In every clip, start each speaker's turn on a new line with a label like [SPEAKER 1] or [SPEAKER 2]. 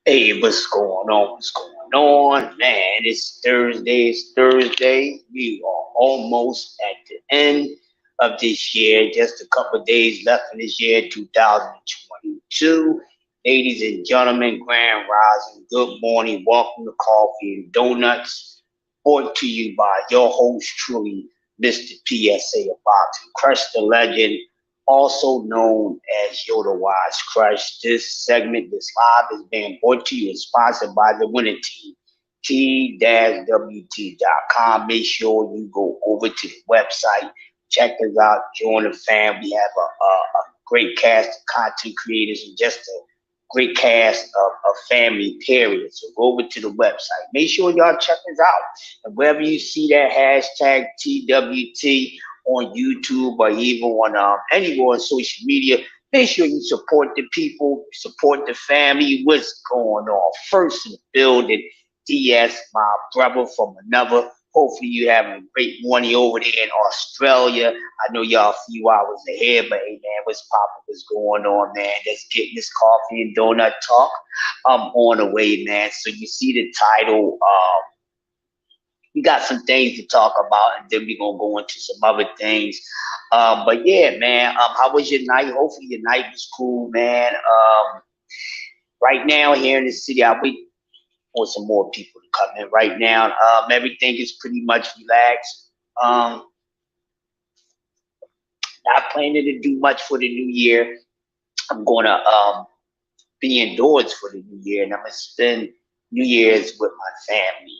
[SPEAKER 1] Hey, what's going on? What's going on? Man, it's Thursday. It's Thursday. We are almost at the end of this year. Just a couple of days left in this year, 2022. Ladies and gentlemen, Grand Rising, good morning. Welcome to Coffee and Donuts. Brought to you by your host, truly, Mr. PSA of Boxing, Crush the Legend, also known as Yoda Wise Crush. This segment, this live, is being brought to you and sponsored by the winning team, t-wt.com. Make sure you go over to the website, check us out, join the fam. We have a great cast of content creators and just a great cast of family, period. So go over to the website. Make sure y'all check us out. And wherever you see that hashtag TWT on YouTube or even on anywhere on social media, make sure you support the people, support the family. What's going on? First in the building, DS, my brother from another. Hopefully you having a great morning over there in Australia. I know y'all a few hours ahead, but hey man, what's poppin'? What's going on, man? Let's get this coffee and donut talk. I'm on the way, man. So you see the title. We got some things to talk about, and then we're gonna go into some other things. But yeah, man. How was your night? Hopefully your night was cool, man. Right now here in the city, I wait for some more people to come in. Right now, everything is pretty much relaxed. Not planning to do much for the new year. I'm gonna be indoors for the new year, and I'm gonna spend New Year's with my family.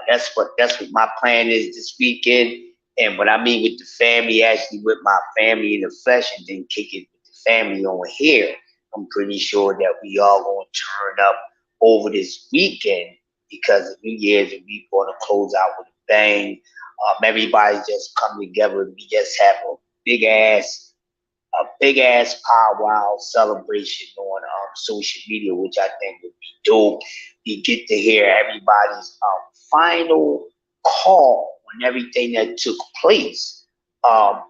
[SPEAKER 1] That's what my plan is this weekend. And what I mean with the family, actually with my family in the flesh, and then kick it with the family over here. I'm pretty sure that we all gonna turn up over this weekend because New Year's and we gonna close out with a bang. Everybody just come together. We just have big ass big ass powwow celebration on social media, which I think would be dope. You get to hear everybody's final call on everything that took place um,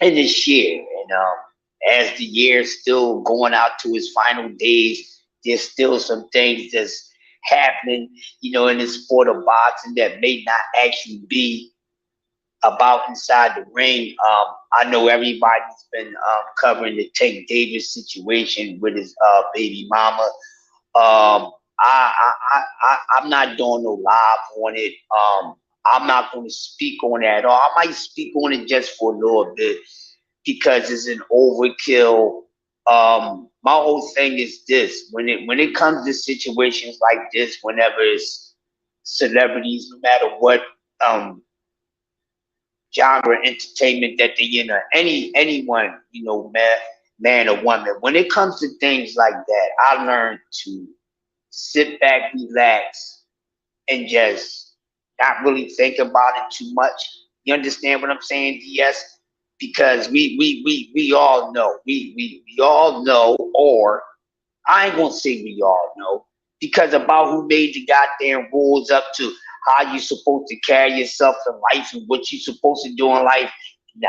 [SPEAKER 1] in this year. And as the year's still going out to its final days, there's still some things that's happening, in the sport of boxing that may not actually be about inside the ring. I know everybody's been covering the Tank Davis situation with his baby mama. I'm not doing no live on it. I'm not going to speak on that at all. I might speak on it just for a little bit because it's an overkill. My whole thing is this: when it comes to situations like this, whenever it's celebrities, no matter what um, genre entertainment that they in, or anyone, man or woman. When it comes to things like that, I learned to sit back, relax, and just not really think about it too much. You understand what I'm saying, DS? Because we all know. We all know, or I ain't gonna say we all know, because about who made the goddamn rules up to how you supposed to carry yourself in life and what you supposed to do in life. Nah,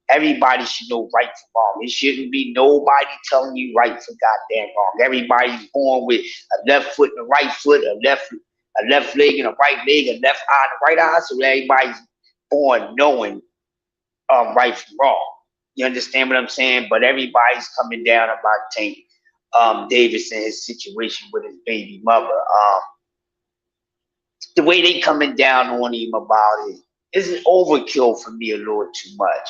[SPEAKER 1] everybody should know right from wrong. It shouldn't be nobody telling you right from goddamn wrong. Everybody's born with a left foot and a right foot, a left leg and a right leg, a left eye and a right eye. So everybody's born knowing right from wrong. You understand what I'm saying? But everybody's coming down about Tank Davis and his situation with his baby mother. The way they coming down on him about it is an overkill for me a little too much.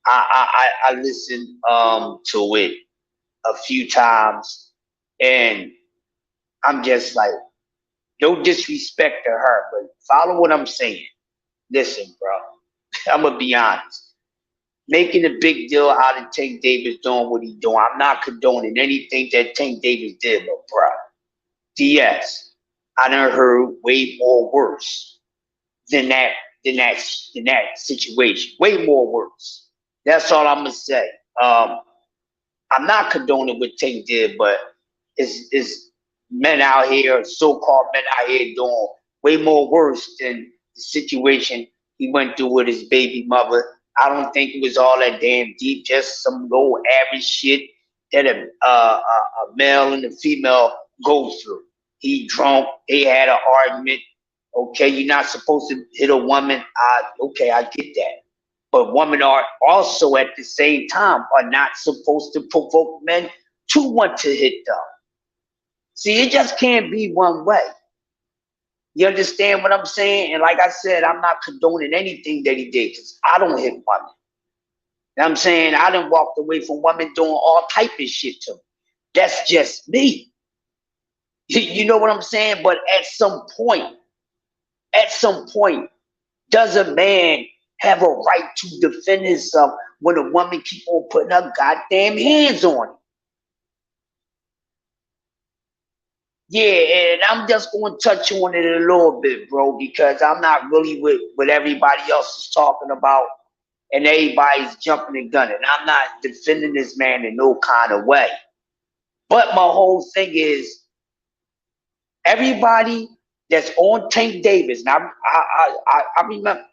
[SPEAKER 1] I listened to it a few times, and I'm just like, no disrespect to her, but follow what I'm saying. Listen, bro, I'm gonna be honest. Making a big deal out of Tank Davis doing what he's doing. I'm not condoning anything that Tank Davis did, but bro, DS, I done heard way more worse than that than that situation. Way more worse. That's all I'm gonna say. I'm not condoning what Tank did, but it's men out here, so-called men out here doing way more worse than the situation he went through with his baby mother. I don't think it was all that damn deep, just some low average shit that a male and a female goes through. He drunk, they had an argument. Okay, you're not supposed to hit a woman. Okay, I get that. But women are also at the same time are not supposed to provoke men to want to hit them. See, it just can't be one way. You understand what I'm saying? And like I said, I'm not condoning anything that he did because I don't hit women. You know what I'm saying? I done walked away from women doing all type of shit to me. That's just me. You know what I'm saying? But at some point, does a man have a right to defend himself when a woman keep on putting her goddamn hands on him? Yeah, and I'm just going to touch on it a little bit, bro, because I'm not really with what everybody else is talking about, and everybody's jumping and gunning. I'm not defending this man in no kind of way. But my whole thing is, everybody that's on Tank Davis. Now, I remember,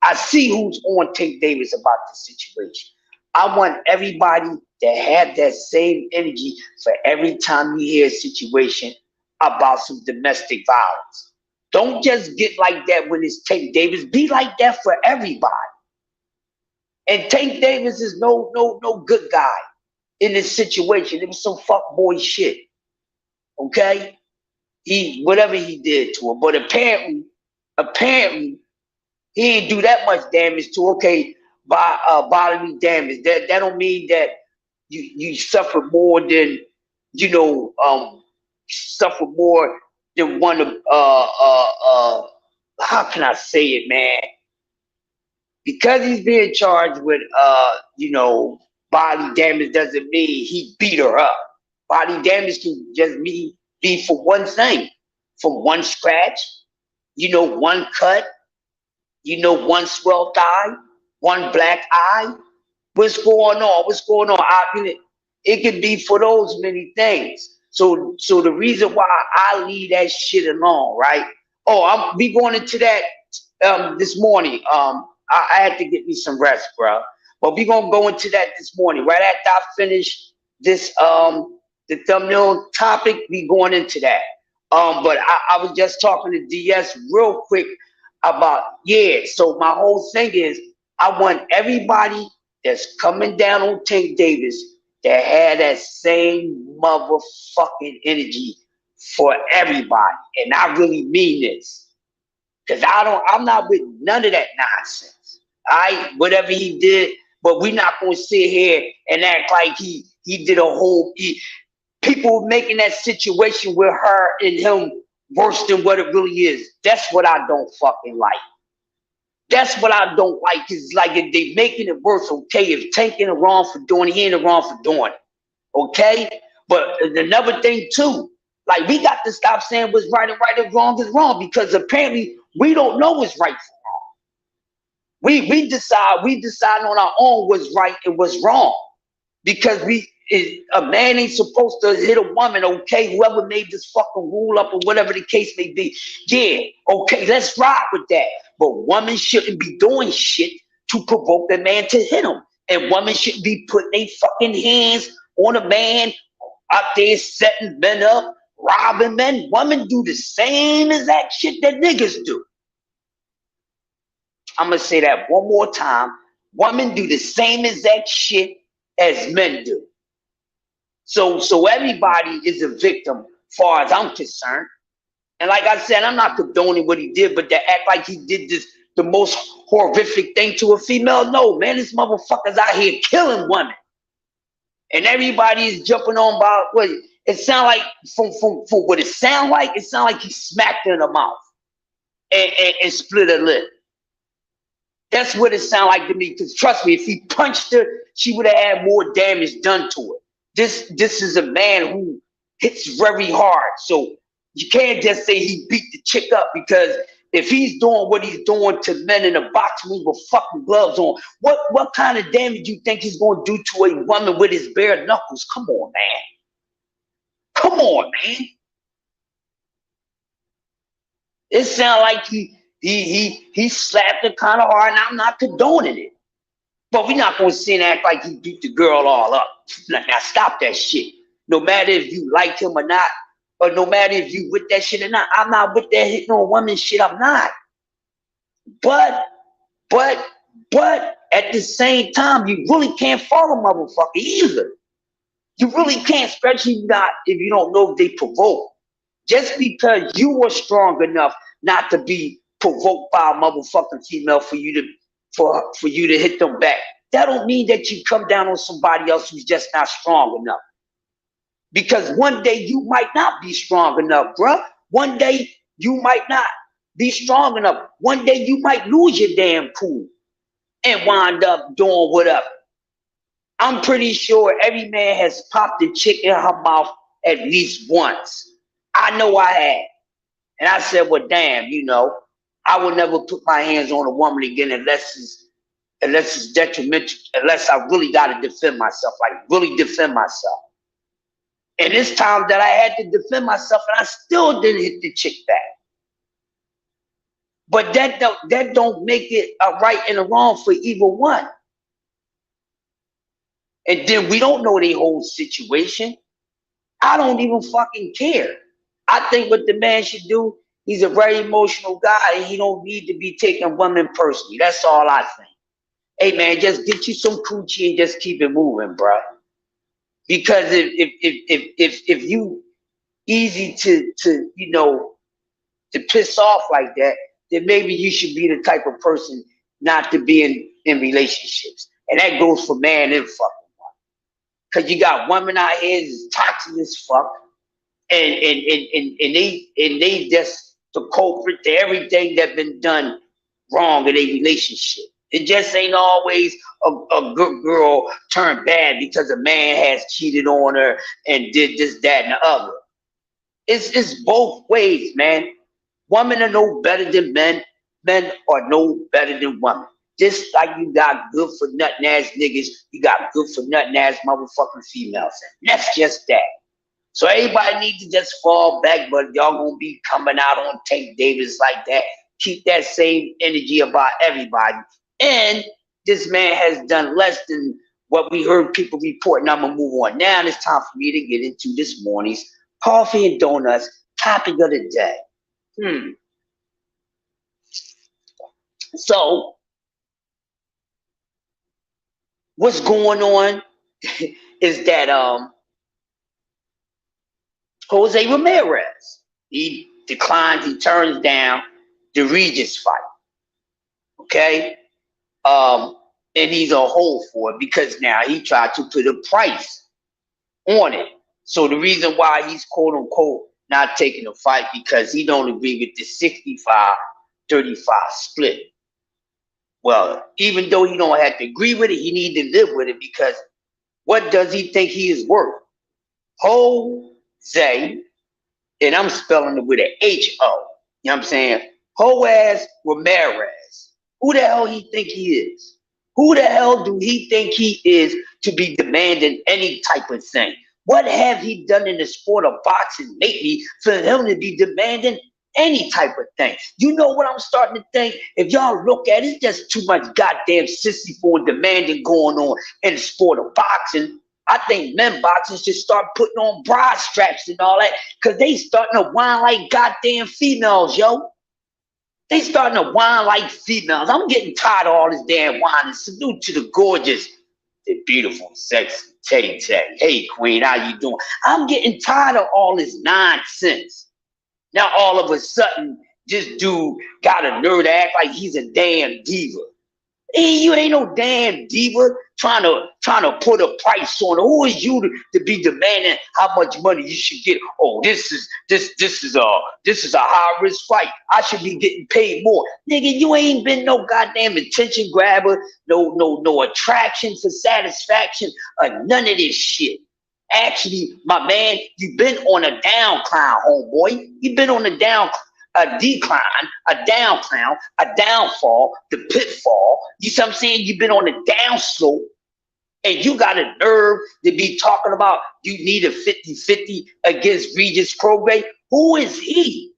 [SPEAKER 1] I see who's on Tank Davis about the situation. I want everybody to have that same energy for every time you hear a situation about some domestic violence. Don't just get like that when it's Tank Davis. Be like that for everybody. And Tank Davis is no good guy in this situation. It was some fuckboy shit. Okay? Whatever he did to her. But apparently, he didn't do that much damage to her. Okay, by bodily damage. That don't mean that you suffer more than, suffer more than one of how can I say it, man? Because he's being charged with body damage doesn't mean he beat her up. Body damage can just be for one thing, from one scratch, one cut, one swelled eye, one black eye. What's going on? What's going on? I mean, it could be for those many things. So the reason why I leave that shit alone, right? Oh, we going into that this morning. I had to get me some rest, bro. But we gonna go into that this morning. Right after I finish this the thumbnail topic, we going into that. But I was just talking to DS real quick about, so my whole thing is I want everybody that's coming down on Tank Davis to have that same motherfucking energy for everybody. And I really mean this. Cause I'm not with none of that nonsense. Whatever he did, but we're not gonna sit here and act like he did a whole people making that situation with her and him worse than what it really is. That's what I don't fucking like. That's what I don't like. Is like if they making it worse, okay, if taking it wrong for doing it, he ain't it wrong for doing it. Okay? But another thing too, like we got to stop saying what's right and wrong is wrong, because apparently we don't know what's right from wrong. We decide on our own what's right and what's wrong. Because a man ain't supposed to hit a woman, okay? Whoever made this fucking rule up or whatever the case may be. Yeah, okay, let's ride with that. But women shouldn't be doing shit to provoke the man to hit them. And women shouldn't be putting their fucking hands on a man out there setting men up, robbing men. Women do the same exact shit that niggas do. I'm going to say that one more time. Women do the same exact shit as men do. So everybody is a victim, far as I'm concerned. And like I said, I'm not condoning what he did, but to act like he did the most horrific thing to a female, no, man, this motherfucker's out here killing women. And everybody is jumping on about what it sound like. From what it sound like he smacked her in the mouth and split her lip. That's what it sounded like to me. Because trust me, if he punched her, she would have had more damage done to her. This is a man who hits very hard. So you can't just say he beat the chick up, because if he's doing what he's doing to men in a box ring with fucking gloves on, what kind of damage you think he's going to do to a woman with his bare knuckles? Come on, man. Come on, man. It sounds like he slapped her kind of hard, and I'm not condoning it. But we're not going to sit and act like he beat the girl all up. Now stop that shit. No matter if you like him or not, or no matter if you with that shit or not. I'm not with that hitting on woman shit. I'm not. But, but, but at the same time, you really can't follow motherfucker either. You really can't, especially not if you don't know if they provoke. Just because you were strong enough not to be provoked by a motherfucking female for you to for you to hit them back, that don't mean that you come down on somebody else who's just not strong enough. Because one day you might not be strong enough, bruh. One day you might not be strong enough. One day you might lose your damn cool and wind up doing whatever. I'm pretty sure every man has popped a chick in her mouth at least once. I know I had. And I said, well, damn, I will never put my hands on a woman again unless it's detrimental, unless I really got to defend myself, like really defend myself. And it's time that I had to defend myself, and I still didn't hit the chick back. But that don't make it a right and a wrong for either one. And then we don't know the whole situation. I don't even fucking care. I think what the man should do, he's a very emotional guy, and he don't need to be taking women personally. That's all I think. Hey man, just get you some coochie and just keep it moving, bro. Because if you easy to to piss off like that, then maybe you should be the type of person not to be in relationships. And that goes for man and fucking woman. Because you got women out here that's toxic as fuck. And they just the culprit to everything that been done wrong in a relationship. It just ain't always a good girl turned bad because a man has cheated on her and did this, that, and the other. It's both ways, man. Women are no better than men. Men are no better than women. Just like you got good for nothing ass niggas, you got good for nothing ass motherfucking females. And that's just that. So everybody needs to just fall back, but y'all gonna be coming out on Tank Davis like that. Keep that same energy about everybody. And this man has done less than what we heard people reporting. I'm gonna move on. Now it's time for me to get into this morning's coffee and donuts topic of the day. So what's going on is that Jose Raimerez, he declines, he turns down the Regis fight. Okay? And he's a hole for it because now he tried to put a price on it. So the reason why he's quote unquote not taking the fight because he don't agree with the 65-35 split. Well, even though he don't have to agree with it, he need to live with it because what does he think he is worth? Jose, and I'm spelling it with an H-O. You know what I'm saying? Joaz Raimerez. Who the hell he think he is? Who the hell do he think he is to be demanding any type of thing? What have he done in the sport of boxing lately for him to be demanding any type of thing? You know what I'm starting to think? If y'all look at it, it's just too much goddamn sissy for demanding going on in the sport of boxing. I think men boxers should start putting on bra straps and all that because they starting to whine like goddamn females, yo. They starting to whine like females. I'm getting tired of all this damn whining. Salute to the gorgeous, the beautiful, sexy Teddy Teddy. Hey, Queen, how you doing? I'm getting tired of all this nonsense. Now, all of a sudden, this dude got a nerve to act like he's a damn diva. Hey, you ain't no damn diva trying to put a price on it. Who is you to be demanding how much money you should get? Oh, this is a high risk fight. I should be getting paid more. Nigga, you ain't been no goddamn attention grabber, no attraction for satisfaction, or none of this shit. Actually, my man, you've been on a downcline, homeboy. You've been on a decline, a downclown, a downfall, the pitfall. You see what I'm saying? You've been on a downslope, and you got a nerve to be talking about you need a 50-50 against Regis Prograis. Who is he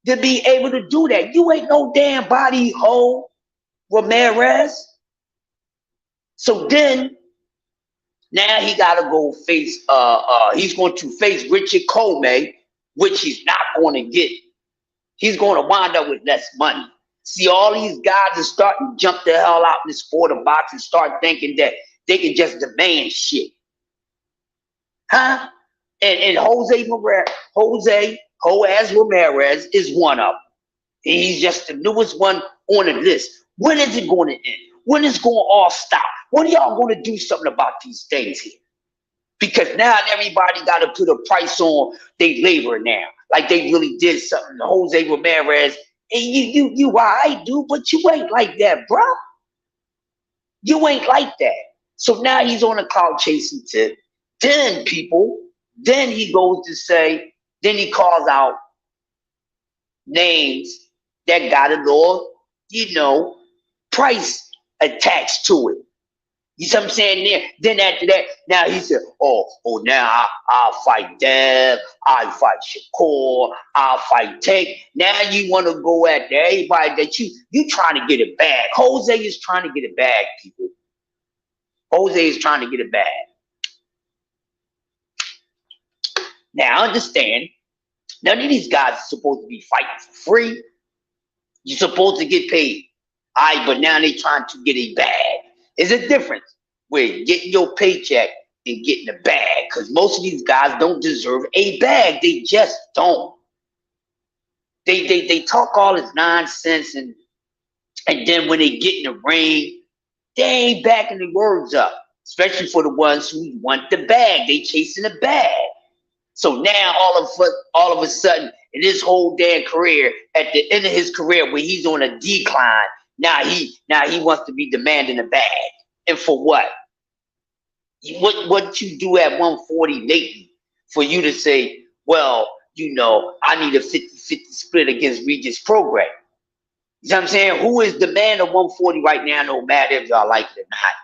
[SPEAKER 1] to be able to do that? You ain't no damn body, Ho Raimerez. So then Now he got to go face. He's going to face Richard Comey, which he's not going to get. He's going to wind up with less money. See, all these guys are starting to jump the hell out in the sport of boxing, start thinking that they can just demand shit, huh? And Raimerez is one of them. He's just the newest one on the list. When is it going to end? When is it going to all stop? When are y'all going to do something about these things here? Because now everybody got to put a price on their labor now, like they really did something. Jose Ramirez, and you, all right, dude, but you ain't like that, bro. You ain't like that. So now he's on a cloud chasing tip. Then he goes to say, then he calls out names that got a little, price attached to it. You see what I'm saying there? Then after that, now he said, now I'll fight Dev, I'll fight Shakur, I'll fight Tank. Now you want to go after everybody that you trying to get a bag. Jose is trying to get a bag, people. Jose is trying to get a bag. Now understand, none of these guys are supposed to be fighting for free. You're supposed to get paid. All right, but now they trying to get a bag. There's a difference with getting your paycheck and getting a bag, because most of these guys don't deserve a bag. They just don't. They talk all this nonsense, and then when they get in the ring, they ain't backing the words up. Especially for the ones who want the bag. They chasing the bag. So now all of a sudden, in his whole damn career, at the end of his career, when he's on a decline, now he wants to be demanding a bag. And for what? What you do at 140 lately for you to say, well, I need a 50-50 split against Regis program. You know what I'm saying? Who is the man of 140 right now, no matter if y'all like it or not?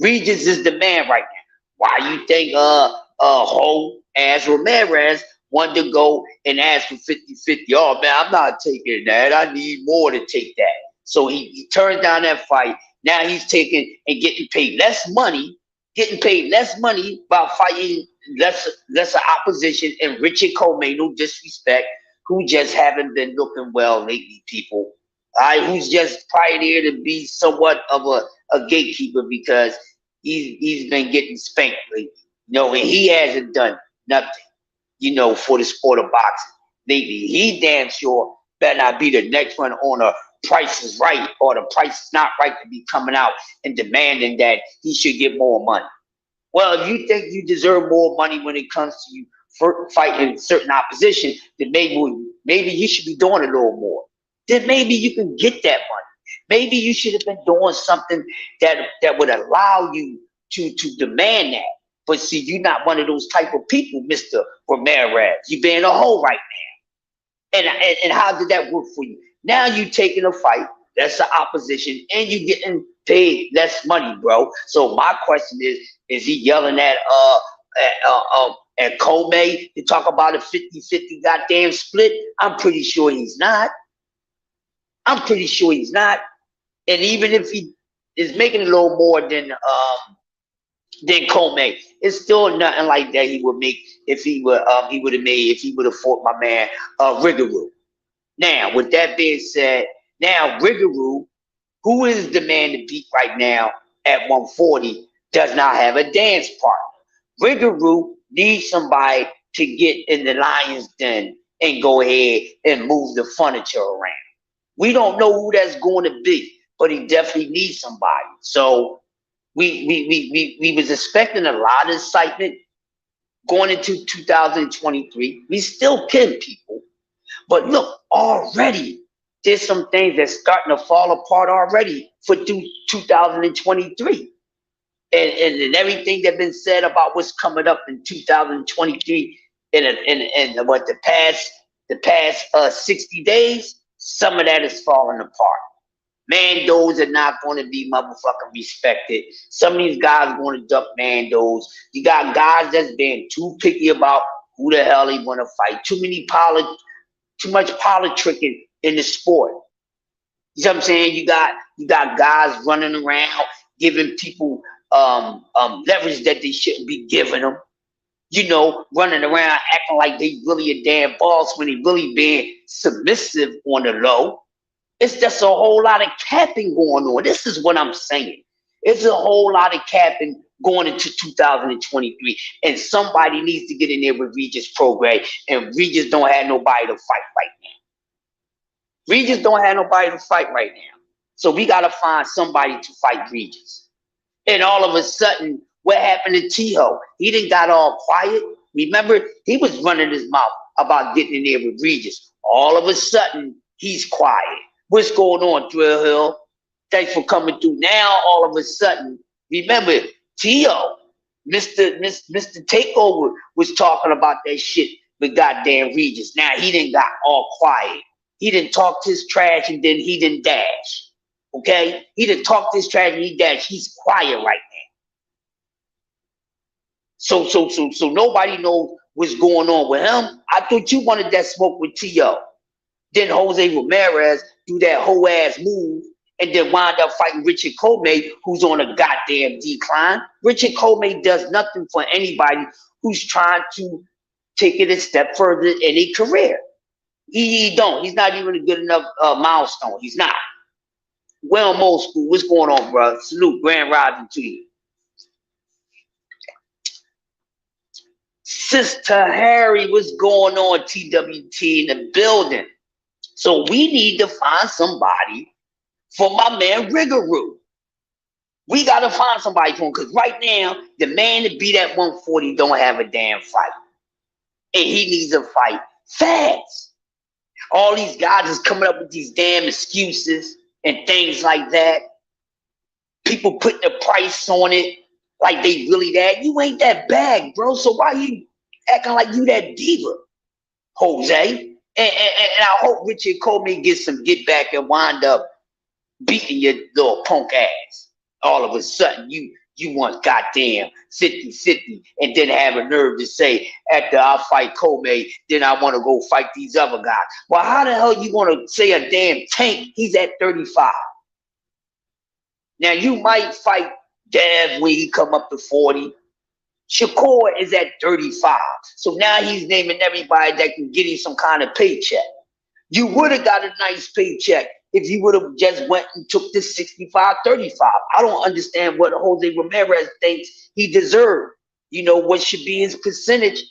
[SPEAKER 1] Regis is the man right now. Why you think Ho Raimerez wanted to go and ask for 50-50? Oh man, I'm not taking that. I need more to take that. So he turned down that fight. Now he's taking and getting paid less money by fighting lesser opposition and Richard Comey, no disrespect, who just haven't been looking well lately, people. Who's just pioneered to be somewhat of a gatekeeper because he's been getting spanked lately. And he hasn't done nothing, for the sport of boxing lately. He damn sure better not be the next one on a Price is Right or the Price is Not Right to be coming out and demanding that he should get more money. Well, if you think you deserve more money when it comes to you for fighting certain opposition, then maybe you should be doing a little more. Then maybe you can get that money. Maybe you should have been doing something that would allow you to demand that. But see, you're not one of those type of people, Mr. Ramirez. You're being a hoe right now. And how did that work for you? Now you taking a fight, that's the opposition, and you getting paid less money, bro. So my question is he yelling at Comey to talk about a 50-50 goddamn split? I'm pretty sure he's not. I'm pretty sure he's not. And even if he is making a little more than Comey, it's still nothing like that he would make if he would have fought my man Rigorou. Now, with that being said, now Rigorou, who is the man to beat right now at 140, does not have a dance partner. Rigorou needs somebody to get in the lion's den and go ahead and move the furniture around. We don't know who that's going to be, but he definitely needs somebody. So we was expecting a lot of excitement going into 2023. We still can, people. But look, already there's some things that's starting to fall apart already for 2023. And everything that's been said about what's coming up in 2023 and what the past 60 days, some of that is falling apart. Mandos are not going to be motherfucking respected. Some of these guys are going to duck Mandos. You got guys that's being too picky about who the hell they want to fight. Too much politicking in the sport. You know what I'm saying? You got guys running around giving people leverage that they shouldn't be giving them. You know, running around acting like they really a damn boss when they really being submissive on the low. It's just a whole lot of capping going on. This is what I'm saying. It's a whole lot of capping going into 2023, and somebody needs to get in there with Regis program. And Regis don't have nobody to fight right now. Regis don't have nobody to fight right now. So we gotta find somebody to fight Regis. And all of a sudden, what happened to T.O.? He didn't got all quiet. Remember, he was running his mouth about getting in there with Regis. All of a sudden, he's quiet. What's going on, Drill Hill? Thanks for coming through. Now, all of a sudden, remember, T.O., Mr. Takeover was talking about that shit with goddamn Regis. Now, he didn't got all quiet. He didn't talk his trash and then he didn't dash. Okay? He didn't talk this trash and he dashed. He's quiet right now. So nobody knows what's going on with him. I thought you wanted that smoke with T.O. Then Jose Raimerez do that whole ass move and then wind up fighting Richard Comey, who's on a goddamn decline. Richard Comey does nothing for anybody who's trying to take it a step further in a career. He don't. He's not even a good enough milestone. He's not. Well, M.O.C, what's going on, bro? Salute, grand rising to you. Sister Harry, what's going on? TWT in the building. So we need to find somebody for my man Rigoroo. We got to find somebody for him because right now, the man to beat at 140 don't have a damn fight. And he needs a fight fast. All these guys is coming up with these damn excuses and things like that. People putting a price on it like they really that. You ain't that bad, bro. So why you acting like you that diva, Jose? And I hope Richard Comey gets some get back and wind up beating your little punk ass. All of a sudden, you want goddamn 50-50 and then have a nerve to say, after I fight Comey, then I want to go fight these other guys. Well, how the hell you going to say a damn Tank? He's at 35. Now, you might fight Dev when he come up to 40. Shakur is at 35. So now he's naming everybody that can get him some kind of paycheck. You would have got a nice paycheck if you would have just went and took this 65-35. I don't understand what Jose Raimerez thinks he deserved. You know, what should be his percentage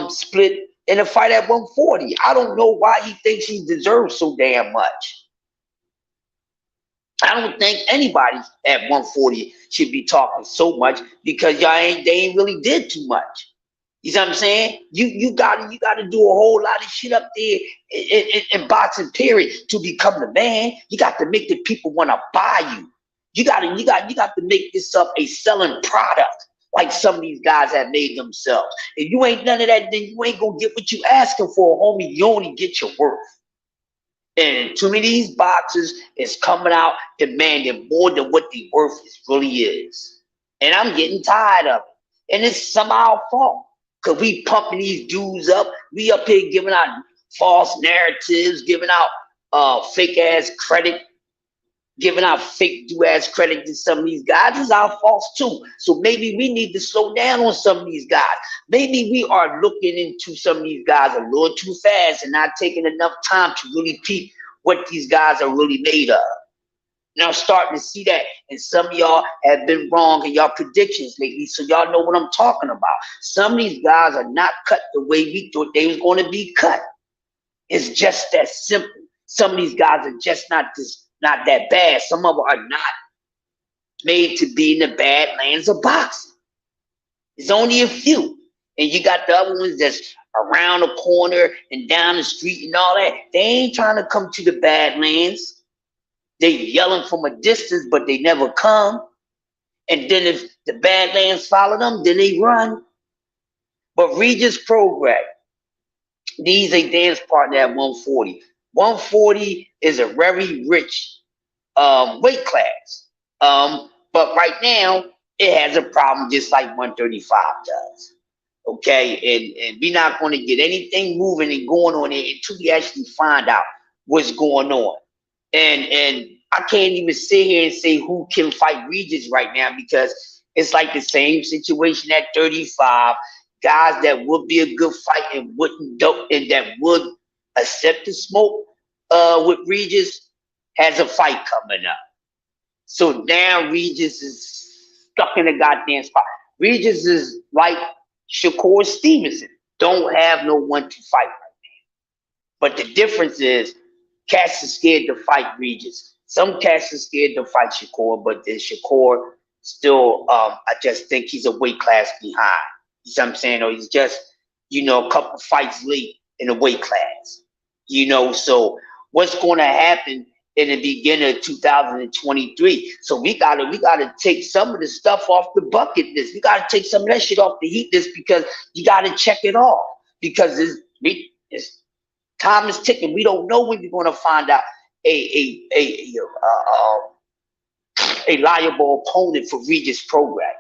[SPEAKER 1] split in a fight at 140. I don't know why he thinks he deserves so damn much. I don't think anybody at 140 should be talking so much because they ain't really did too much. You see what I'm saying? You gotta do a whole lot of shit up there in boxing period to become the man. You got to make the people want to buy you. You got to make this up a selling product like some of these guys have made themselves. If you ain't none of that, then you ain't gonna get what you asking for, homie. You only get your worth. And too many of these boxers is coming out demanding more than what the worth really is. And I'm getting tired of it. And it's somehow our fault. Because we pumping these dudes up. We up here giving out false narratives, giving out fake ass credit, giving out fake do-ass credit to some of these guys. It's our fault too. So maybe we need to slow down on some of these guys. Maybe we are looking into some of these guys a little too fast and not taking enough time to really peep what these guys are really made of. Now I'm starting to see that, and some of y'all have been wrong in y'all predictions lately, so y'all know what I'm talking about. Some of these guys are not cut the way we thought they was going to be cut. It's just that simple. Some of these guys are just not that bad. Some of them are not made to be in the bad lands of boxing. There's only a few. And you got the other ones that's around the corner and down the street and all that. They ain't trying to come to the bad lands. They yelling from a distance, but they never come. And then if the Badlands follow them, then they run. But Regis program needs a dance partner at 140. 140 is a very rich weight class. But right now, it has a problem just like 135 does. Okay, and we're not going to get anything moving and going on there until we actually find out what's going on. And I can't even sit here and say who can fight Regis right now because it's like the same situation at 35. Guys that would be a good fight and wouldn't do and that would accept the smoke with Regis has a fight coming up. So now Regis is stuck in a goddamn spot. Regis is like Shakur Stevenson. Don't have no one to fight. But the difference is cats are scared to fight Regis. Some cats are scared to fight Shakur, but then Shakur still, I just think he's a weight class behind. You see what I'm saying? Or he's just, a couple fights late in the weight class. So what's going to happen in the beginning of 2023? So we gotta take some of the stuff off the bucket list. We gotta take some of that shit off the heat list because you gotta check it off because it's time is ticking. We don't know when we're going to find out a liable opponent for Regis program.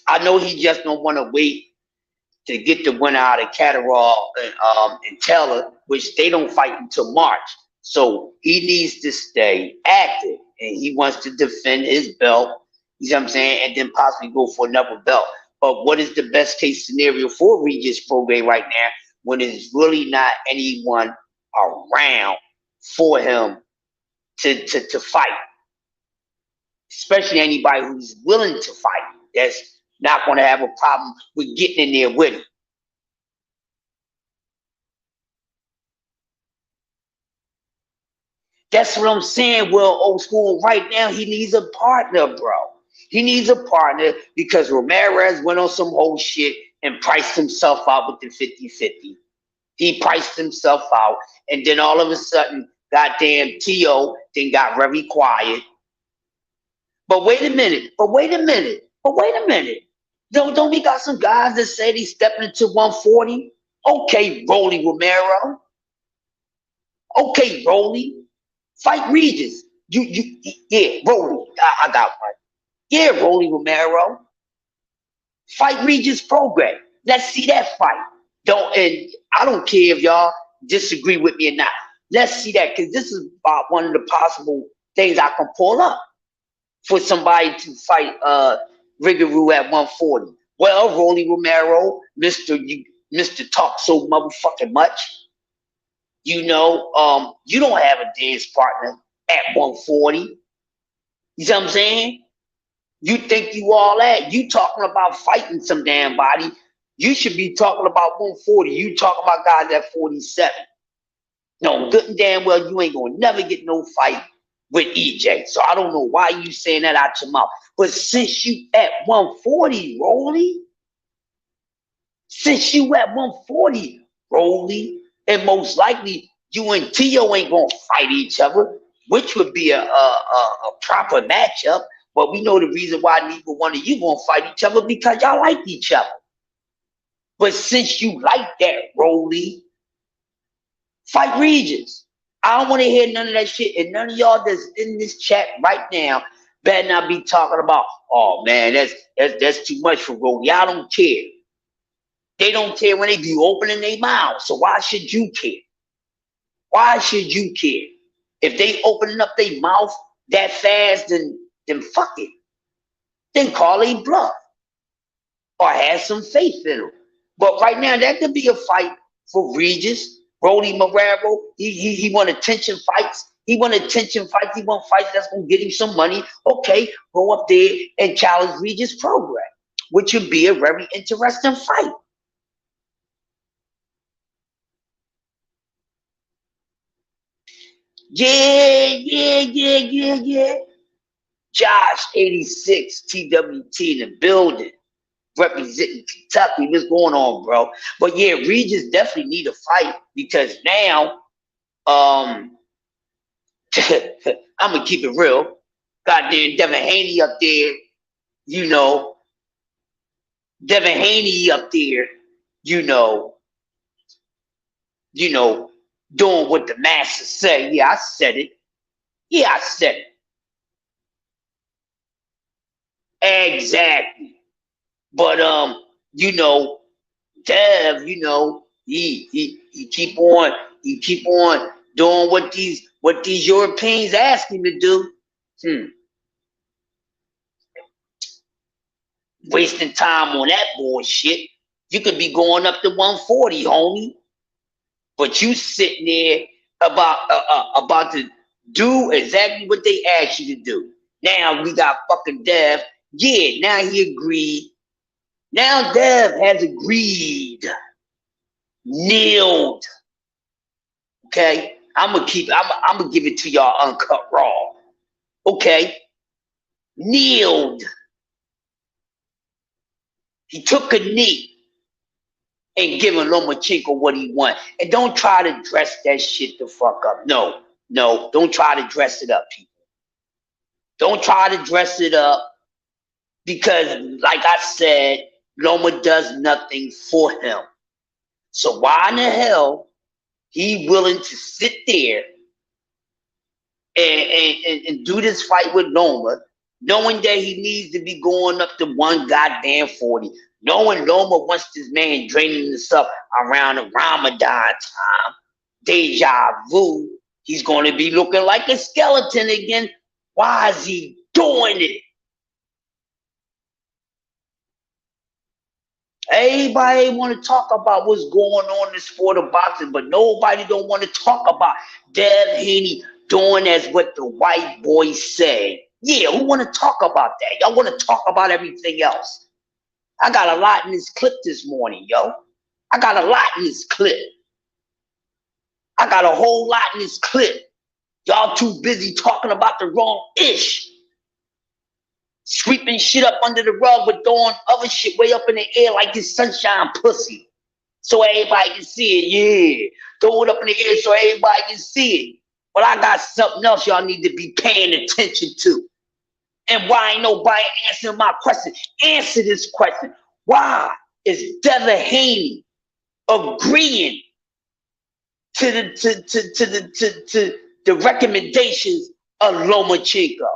[SPEAKER 1] I know he just don't want to wait to get the winner out of Catterall and Taylor, which they don't fight until March. So he needs to stay active, and he wants to defend his belt. You know what I'm saying, and then possibly go for another belt. But what is the best case scenario for Regis program right now when there's really not anyone around for him to fight, especially anybody who's willing to fight. That's not going to have a problem with getting in there with him. That's what I'm saying. Well, old school, right now, he needs a partner, bro. He needs a partner because Raimerez went on some whole shit and priced himself out with the 50-50. He priced himself out. And then all of a sudden, goddamn T.O. then got very quiet. But wait a minute. Don't we got some guys that said he's stepping into 140? Okay, Rolly Romero. Okay, Rolly. Fight Regis. Yeah, Rolly. I got one. Yeah, Rolly Romero. Fight Regis program. Let's see that fight. And I don't care if y'all disagree with me or not. Let's see that because this is about one of the possible things I can pull up for somebody to fight Rigorou at 140. Well, Rolly Romero, Mr. Talk so motherfucking much. You don't have a dance partner at 140. You see what I'm saying? You think you all that. You talking about fighting some damn body. You should be talking about 140. You talking about guys at 47. No, good and damn well you ain't gonna never get no fight with EJ. So I don't know why you saying that out your mouth. But since you at 140, Rolly, and most likely you and Tio ain't gonna fight each other, which would be a proper matchup. But we know the reason why neither one of you gonna fight each other because y'all like each other. But since you like that, Rolly, fight Regis. I don't want to hear none of that shit. And none of y'all that's in this chat right now better not be talking about, oh man, that's too much for Rolly. I don't care. They don't care when they be opening their mouth. So why should you care? Why should you care? If they opening up their mouth that fast, then fuck it. Then call a bluff. Or have some faith in them. But right now, that could be a fight for Regis. Brody Marrero, he want attention fights. He want attention fights. He want fights that's going to get him some money. Okay, go up there and challenge Regis program, which would be a very interesting fight. Yeah. Josh 86 TWT in the building. Representing Kentucky. What's going on, bro? But yeah, Regis definitely need a fight because now, I'm gonna keep it real. Goddamn Devin Haney up there, Devin Haney up there, doing what the masses say. Yeah, I said it. Exactly. But Dev, he keep on doing what these Europeans ask him to do. Wasting time on that bullshit. You could be going up to 140, homie, but you sitting there about to do exactly what they asked you to do. Now we got fucking Dev. Yeah, now he agreed. Now Dev has agreed. Kneeled. Okay? I'm gonna give it to y'all uncut raw. Okay? Kneeled. He took a knee and giving Lomachenko what he want. And don't try to dress that shit the fuck up. No, don't try to dress it up, people. Don't try to dress it up because, like I said, Loma does nothing for him. So why in the hell he willing to sit there and do this fight with Loma, knowing that he needs to be going up to one goddamn 40, knowing Loma wants this man draining this up around the Ramadan time, deja vu, he's going to be looking like a skeleton again. Why is he doing it? Everybody want to talk about what's going on in the sport of boxing, but nobody don't want to talk about Dev Haney doing as what the white boys say. Yeah, who want to talk about that? Y'all want to talk about everything else. I got a lot in this clip this morning, yo. I got a lot in this clip. I got a whole lot in this clip. Y'all too busy talking about the wrong ish. Sweeping shit up under the rug but throwing other shit way up in the air like this sunshine pussy. So everybody can see it, yeah. Throw it up in the air so everybody can see it. But I got something else y'all need to be paying attention to. And why ain't nobody answering my question? Answer this question. Why is Devin Haney agreeing to the recommendations of Lomachenko?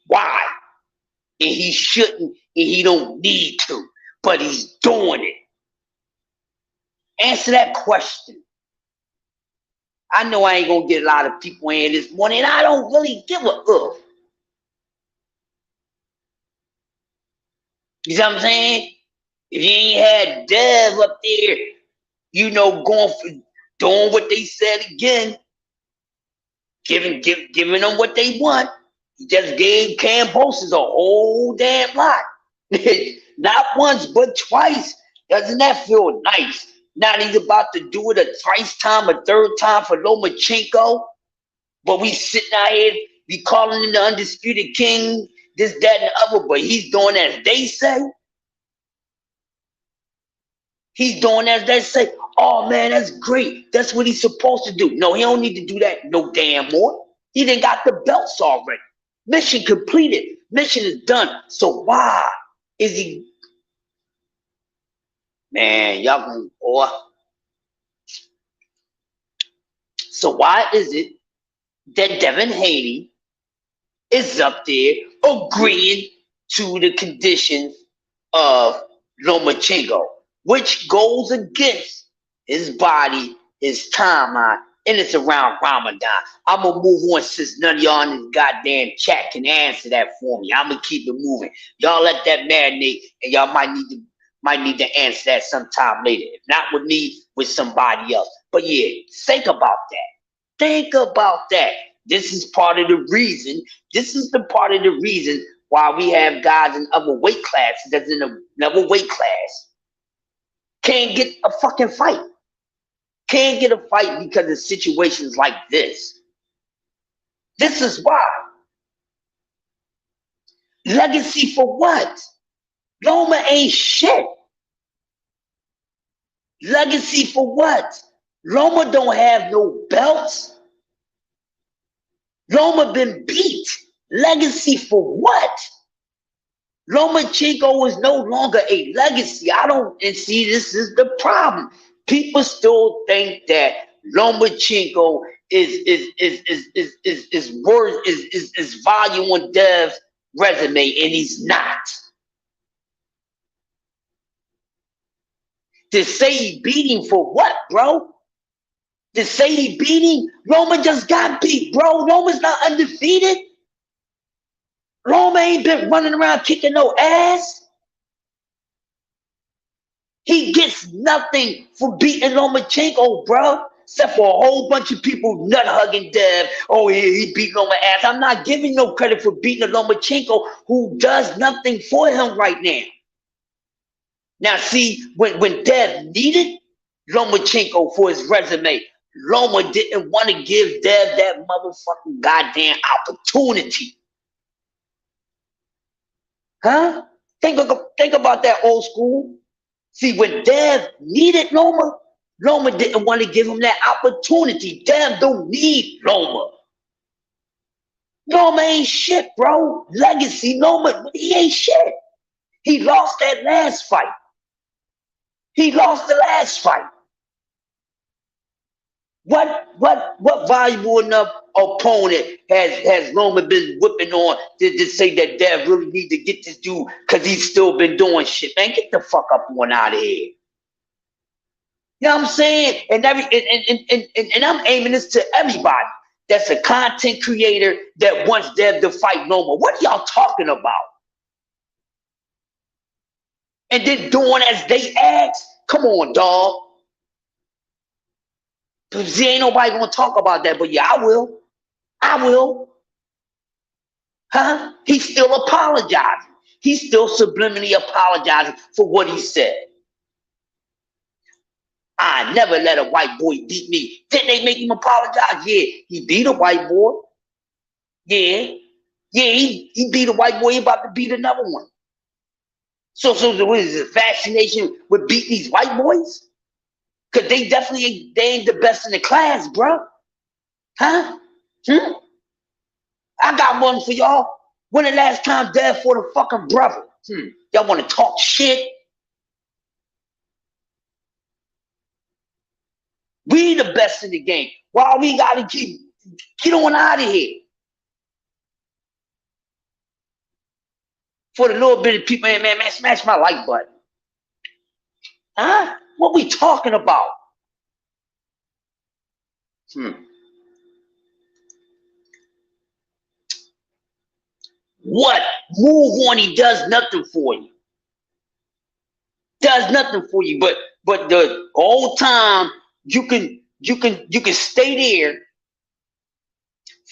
[SPEAKER 1] Why? And he shouldn't, and he don't need to, but he's doing it. Answer that question. I know I ain't gonna get a lot of people in this morning, and I don't really give a fuck. You know what I'm saying? If you ain't had Dev up there, going for doing what they said again, giving them what they want. He just gave Cambosis a whole damn lot. Not once, but twice. Doesn't that feel nice? Now he's about to do it a twice time, a third time for Lomachenko. But we sitting out here, be calling him the undisputed king, this, that, and the other, but he's doing as they say. He's doing as they say. Oh man, that's great. That's what he's supposed to do. No, he don't need to do that no damn more. He done got the belts already. Mission completed. Mission is done. So why is he? Man, y'all gonna So why is it that Devin Haney is up there agreeing to the conditions of Lomachenko, which goes against his body, his timeline, and it's around Ramadan. I'm gonna move on since none of y'all in this goddamn chat can answer that for me. I'm gonna keep it moving. Y'all let that marinate, and y'all might need to answer that sometime later. If not with me, with somebody else. But yeah, think about that. Think about that. This is part of the reason. This is the part of the reason why we have guys in other weight classes that's in another weight class can't get a fucking fight. Can't get a fight because of situations like this. This is why. Legacy for what? Loma ain't shit. Legacy for what? Loma don't have no belts. Loma been beat. Legacy for what? Lomachenko is no longer a legacy. And see, this is the problem. People still think that Lomachenko is value on Dev's resume, and he's not. To say he beat him for what, bro? To say he beat him, Roma just got beat, bro. Roma's not undefeated. Roma ain't been running around kicking no ass. He gets nothing for beating Lomachenko, bro. Except for a whole bunch of people nut hugging Dev. Oh, yeah, he beat Loma ass. I'm not giving no credit for beating a Lomachenko who does nothing for him right now. Now, see, when Dev needed Lomachenko for his resume, Loma didn't want to give Dev that motherfucking goddamn opportunity. Huh? Think about that old school. See, when Dev needed Loma, Loma didn't want to give him that opportunity. Dev don't need Loma. Loma ain't shit, bro. Legacy, Loma, he ain't shit. He lost that last fight. He lost the last fight. What valuable enough opponent has Loma been whipping on to say that Dev really need to get this dude because he's still been doing shit? Man, get the fuck up on out of here. You know what I'm saying? And I'm aiming this to everybody that's a content creator that wants Dev to fight Loma. What are y'all talking about? And then doing as they ask? Come on, dog. See, ain't nobody gonna talk about that, but yeah, I will. I will. Huh? He's still apologizing. He's still subliminally apologizing for what he said. I never let a white boy beat me. Didn't they make him apologize? Yeah, he beat a white boy. Yeah. Yeah, he beat a white boy. He about to beat another one. So what is it? Fascination with beating these white boys? Because they definitely ain't the best in the class, bro. Huh? I got one for y'all. When the last time Dev fought a fucking brother? Y'all want to talk shit? We the best in the game. Why we gotta get on out of here? For the little bit of people, man, smash my like button. Huh? What we talking about? What? Move on, he does nothing for you. Does nothing for you. But the whole time you can stay there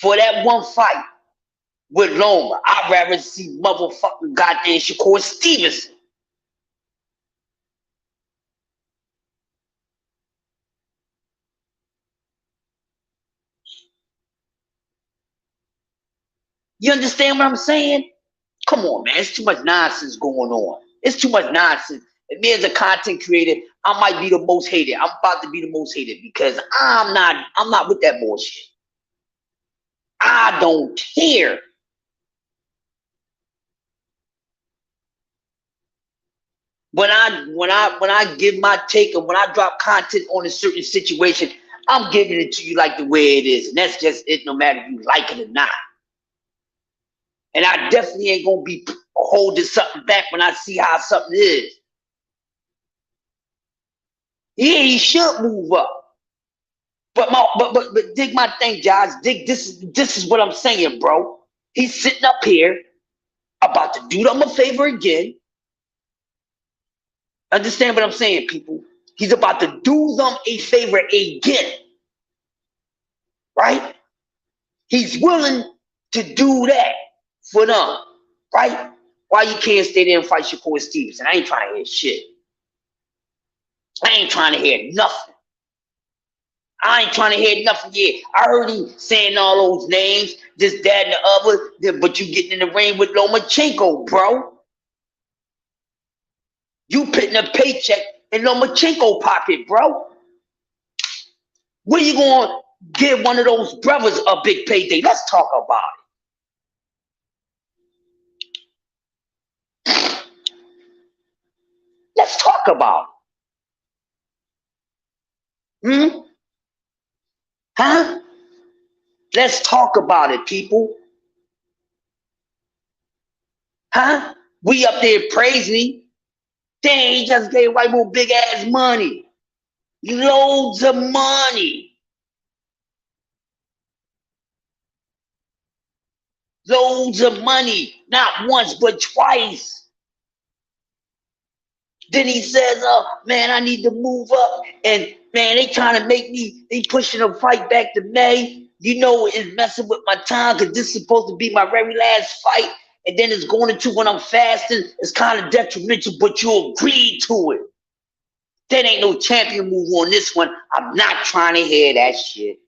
[SPEAKER 1] for that one fight with Loma. I'd rather see motherfucking goddamn Shakur Stevenson. You understand what I'm saying? Come on, man. It's too much nonsense going on. It's too much nonsense. And me as a content creator, I might be the most hated. I'm about to be the most hated because I'm not with that bullshit. I don't care. When I give my take and when I drop content on a certain situation, I'm giving it to you like the way it is. And that's just it, no matter if you like it or not. And I definitely ain't gonna be holding something back when I see how something is. Yeah, he should move up. But dig my thing, Josh. Dig this is what I'm saying, bro. He's sitting up here about to do them a favor again. Understand what I'm saying, people? He's about to do them a favor again. Right? He's willing to do that for them. Right? Why you can't stay there and fight Shakur Stevenson? I ain't trying to hear shit. I ain't trying to hear nothing. I ain't trying to hear nothing yet. I heard him saying all those names, this, that, and the other, but you getting in the ring with Lomachenko, bro. You putting a paycheck in Lomachenko pocket, bro. When you going to give one of those brothers a big payday? Let's talk about it. Let's talk about it. Huh? Let's talk about it, people. Huh? We up there praising him. Dang, he just gave white boy big ass money. Loads of money. Loads of money, not once but twice. Then he says, man, I need to move up. And man, they trying to make me, they pushing a fight back to May. You know, it's messing with my time because this is supposed to be my very last fight. And then it's going into when I'm fasting. It's kind of detrimental, but you agreed to it. There ain't no champion move on this one. I'm not trying to hear that shit.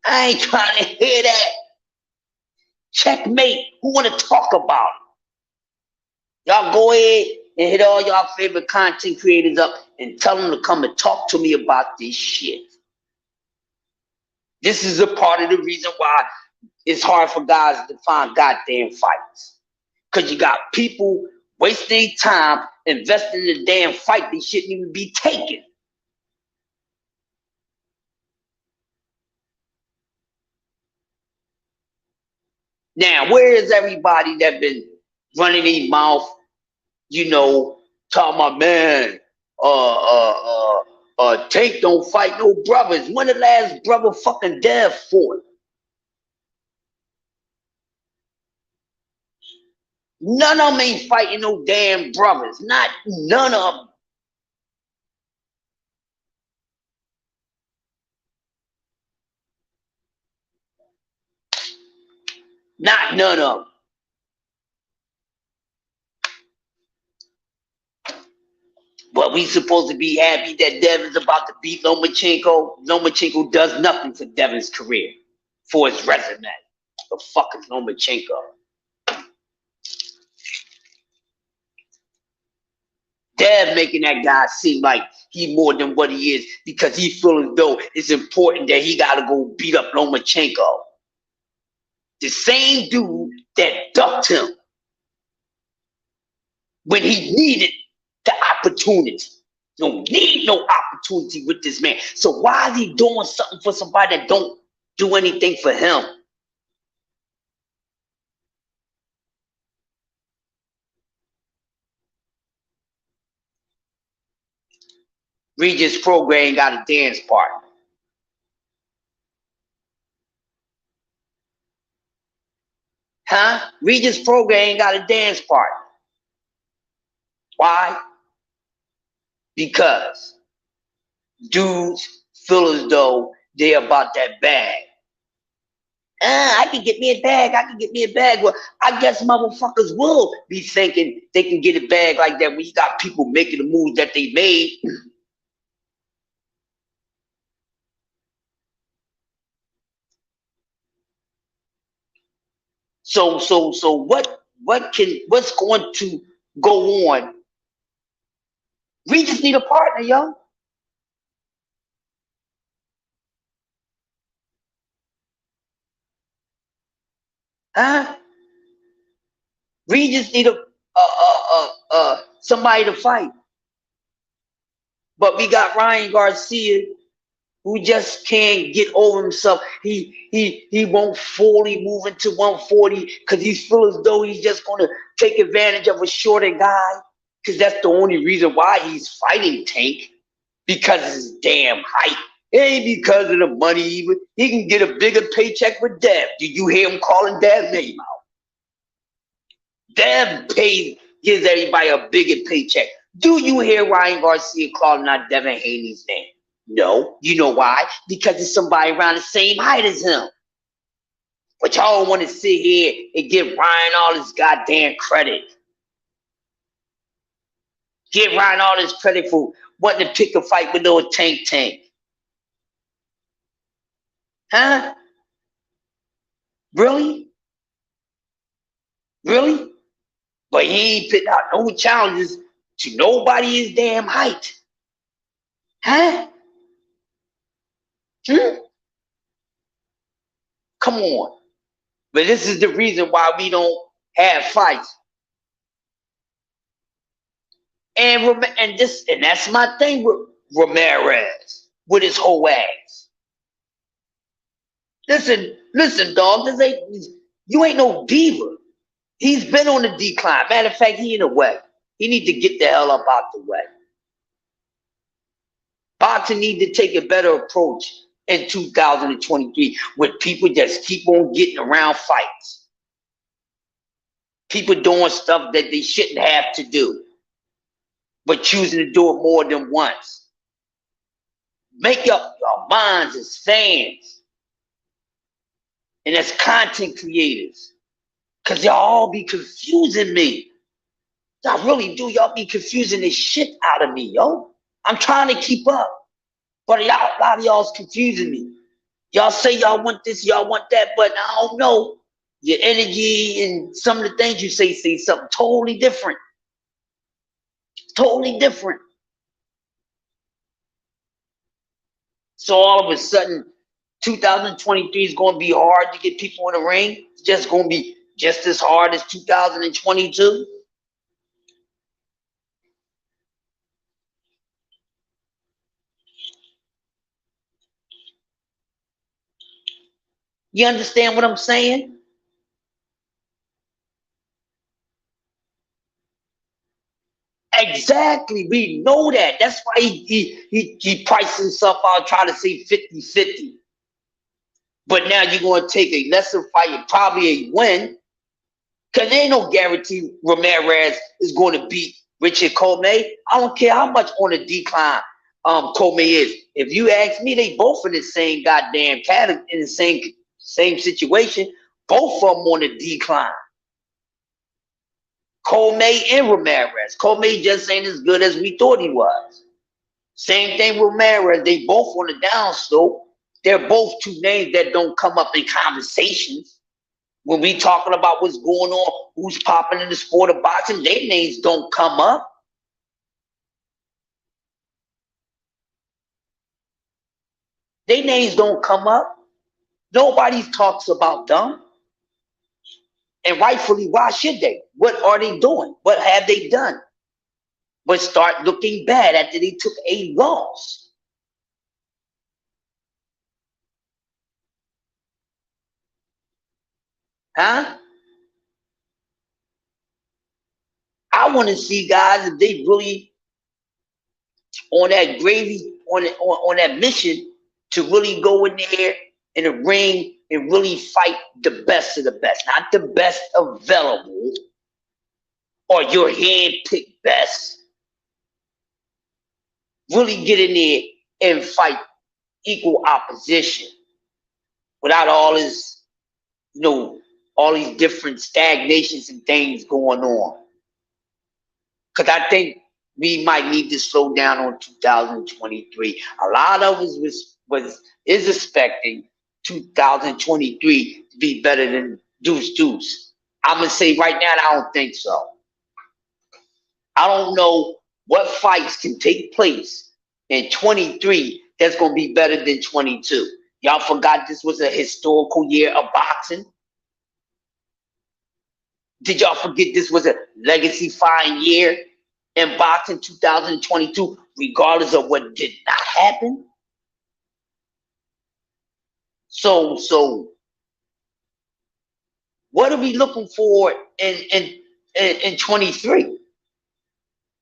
[SPEAKER 1] I ain't trying to hear that. Checkmate. Who want to talk about it? Y'all go ahead and hit all y'all favorite content creators up and tell them to come and talk to me about this shit. This is a part of the reason why it's hard for guys to find goddamn fights. Because you got people wasting time investing in a damn fight they shouldn't even be taking. Now, where is everybody that been running their mouth, you know, talking about, man, Tank don't fight no brothers. When the last brother fucking Dev fought? None of them ain't fighting no damn brothers. Not none of them. Not none of them. But we supposed to be happy that Devin's about to beat Lomachenko. Lomachenko does nothing for Devin's career, for his resume. The fuck is Lomachenko? Dev making that guy seem like he more than what he is because he feel as though it's important that he got to go beat up Lomachenko. The same dude that ducked him when he needed the opportunity. Don't need no opportunity with this man. So why is he doing something for somebody that don't do anything for him? Regis program got a dance partner. Huh? Regis program got a dance partner. Why? Because dudes feel as though they're about that bag. I can get me a bag. I can get me a bag. Well, I guess motherfuckers will be thinking they can get a bag like that when you got people making the moves that they made. So what's going to go on? We just need a partner, yo. Huh? We just need somebody to fight. But we got Ryan Garcia who just can't get over himself. He won't fully move into 140 because he feels as though he's just gonna take advantage of a shorter guy. Because that's the only reason why he's fighting Tank. Because of his damn height. It ain't because of the money even. He can get a bigger paycheck with Dev. Did you hear him calling Dev's name out? Dev gives everybody a bigger paycheck. Do you hear Ryan Garcia calling out Devin Haney's name? No. You know why? Because it's somebody around the same height as him. But y'all want to sit here and give Ryan all this goddamn credit. Give Ryan all this credit for wanting to pick a fight with little Tank. Huh? Really? Really? But he ain't put out no challenges to nobody his damn height. Huh? Come on. But this is the reason why we don't have fights. And that's my thing with Raimerez, with his whole ass. Listen, dog. You ain't no diva. He's been on the decline. Matter of fact, he in the way. He need to get the hell up out the way. Boxing need to take a better approach in 2023 with people just keep on getting around fights. People doing stuff that they shouldn't have to do, but choosing to do it more than once. Make up your minds as fans and as content creators, because y'all all be confusing me. Y'all really do. Y'all be confusing the shit out of me, yo. I'm trying to keep up, but a lot of y'all's confusing me. Y'all say y'all want this, y'all want that, but I don't know. Your energy and some of the things you say something totally different. Totally different. So all of a sudden, 2023 is going to be hard to get people in the ring. It's just going to be just as hard as 2022. You understand what I'm saying? Exactly. We know that. That's why he priced himself out, trying to say 50-50. But now you're going to take a lesser fight and probably a win, because there ain't no guarantee Ramirez is going to beat Richard Comey. I don't care how much on the decline Comey is. If you ask me, they both in the same goddamn category, in the same situation. Both of them on the decline. Comey and Ramirez. Comey just ain't as good as we thought he was. Same thing with Ramirez. They both on the downslope. They're both two names that don't come up in conversations. When we talking about what's going on, who's popping in the sport of boxing, their names don't come up. Their names don't come up. Nobody talks about them. And rightfully, why should they? What are they doing? What have they done? But start looking bad after they took a loss. Huh? I want to see guys if they really on that gravy, on that mission to really go in there in the ring and really fight the best of the best, not the best available or your hand-picked best. Really get in there and fight equal opposition without all this, all these different stagnations and things going on. Because I think we might need to slow down on 2023. A lot of us is expecting 2023 to be better than Deuce Deuce. I'm gonna say right now, I don't think so. I don't know what fights can take place in 23 that's gonna be better than 22. Y'all forgot this was a historical year of boxing? Did y'all forget this was a legacy-fine year in boxing 2022, regardless of what did not happen? So what are we looking for in 23?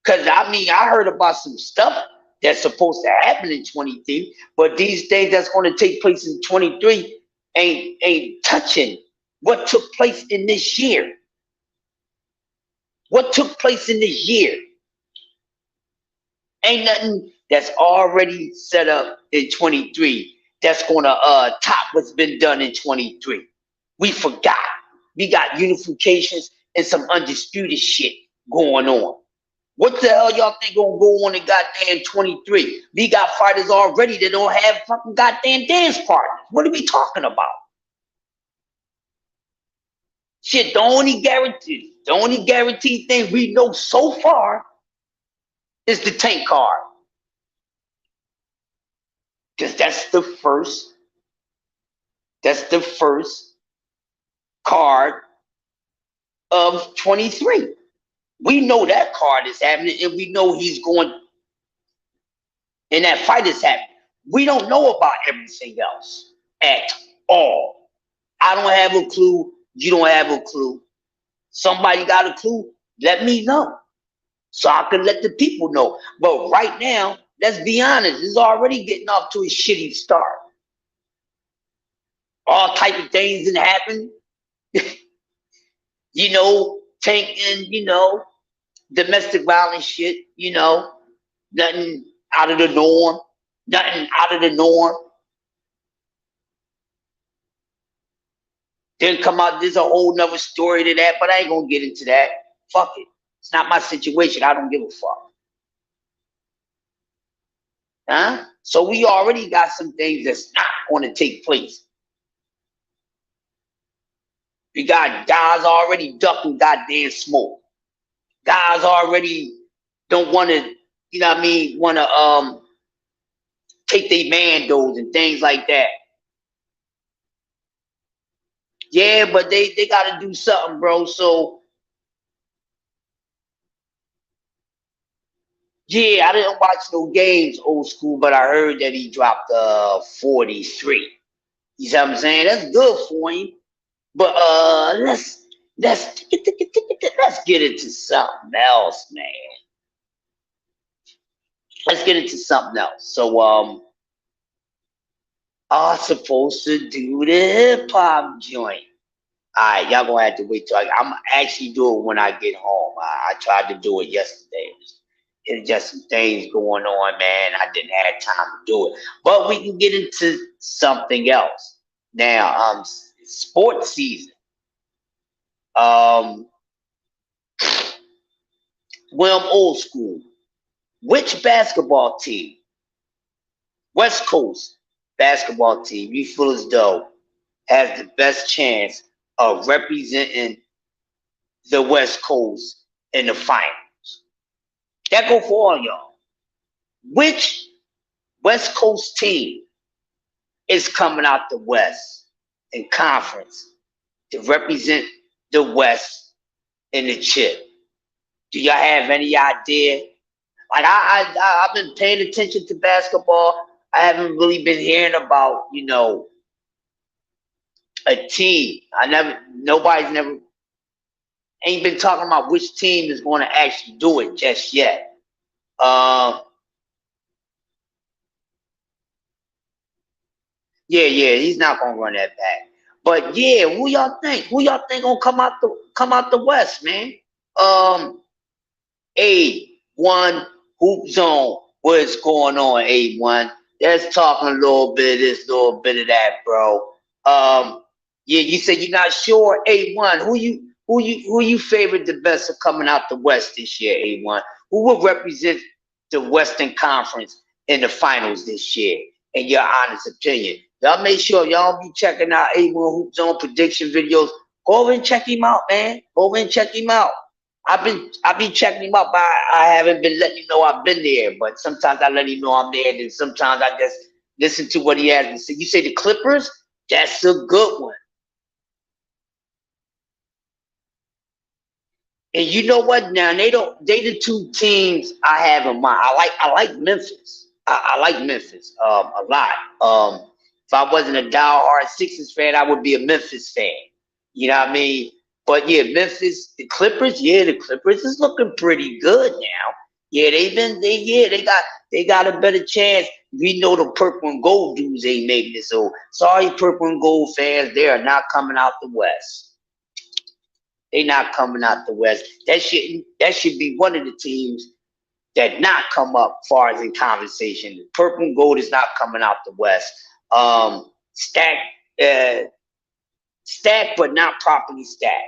[SPEAKER 1] Because I heard about some stuff that's supposed to happen in 23, but these things that's going to take place in 23 ain't touching what took place in this year. What took place in this year? Ain't nothing that's already set up in 23 that's gonna top what's been done in 23. We forgot. We got unifications and some undisputed shit going on. What the hell y'all think gonna go on in goddamn 23? We got fighters already that don't have fucking goddamn dance partners. What are we talking about? Shit, the only guaranteed thing we know so far is the tank card. Because that's the first card of 23. We know that card is happening, and we know he's going, and that fight is happening. We don't know about everything else at all. I don't have a clue. You don't have a clue. Somebody got a clue? Let me know so I can let the people know. But right now, let's be honest, it's already getting off to a shitty start. All type of things didn't happen. You know, tanking, you know, domestic violence shit, you know, nothing out of the norm. Nothing out of the norm. Then come out, there's a whole nother story to that, but I ain't gonna get into that. Fuck it. It's not my situation. I don't give a fuck. Huh? So we already got some things that's not gonna take place. We got guys already ducking goddamn smoke. Guys already don't wanna, you know what I mean, wanna take their mandos and things like that. Yeah, but they gotta do something, bro. So yeah, I didn't watch no games old school, but I heard that he dropped 43. You see what I'm saying? That's good for him. But let's let's get into something else, man. Let's get into something else. So I'm supposed to do the hip hop joint. Alright, y'all gonna have to wait till I'm actually do it when I get home. I tried to do it yesterday. It's just some things going on, man. I didn't have time to do it. But we can get into something else. Now, sports season. Um, well, I'm old school. Which basketball team, West Coast basketball team, you feel as though has the best chance of representing the West Coast in the finals? That go for all y'all. Which West Coast team is coming out the West in conference to represent the West in the chip? Do y'all have any idea? Like I've been paying attention to basketball. I haven't really been hearing about, you know, a team. Nobody's never ain't been talking about which team is going to actually do it just yet. Um, yeah, he's not gonna run that back. But yeah, who y'all think? Who y'all think gonna come out the West, man? Um, A1 Hoop Zone. What's going on, A1? Let's talk a little bit of this, little bit of that, bro. Yeah, you said you're not sure, A1. Who you favorite the best of coming out the West this year, A1? Who will represent the Western Conference in the finals this year, in your honest opinion? Y'all make sure y'all be checking out A1 Hoop Zone prediction videos. Go over and check him out, man. Go over and check him out. I've been checking him up. I haven't been letting you know I've been there, but sometimes I let him know I'm there, and then sometimes I just listen to what he has to say. You say the Clippers? That's a good one. And you know what? Now they the two teams I have in mind. I like Memphis. I like Memphis a lot. If I wasn't a diehard Sixers fan, I would be a Memphis fan. You know what I mean? But yeah, Memphis, the Clippers, yeah, the Clippers is looking pretty good now. Yeah, they got a better chance. We know the purple and gold dudes ain't making it. So sorry, purple and gold fans, they are not coming out the West. They not coming out the West. That should be one of the teams that not come up far as in conversation. The purple and gold is not coming out the West. Stacked, stacked, but not properly stacked.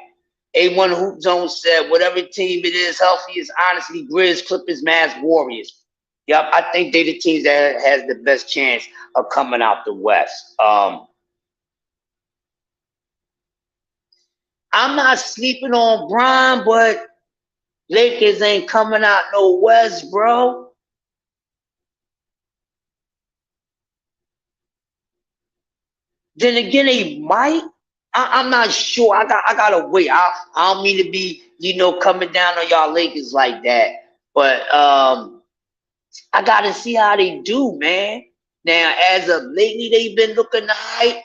[SPEAKER 1] A1 Hoop Zone said, whatever team it is, healthy is honestly Grizz, Clippers, Mavs, Warriors. Yep, I think they the teams that has the best chance of coming out the West. I'm not sleeping on Brian, but Lakers ain't coming out no West, bro. Then again, they might. I'm not sure. I gotta wait. I don't mean to be, coming down on y'all Lakers like that. But I gotta see how they do, man. Now, as of lately, they've been looking alright.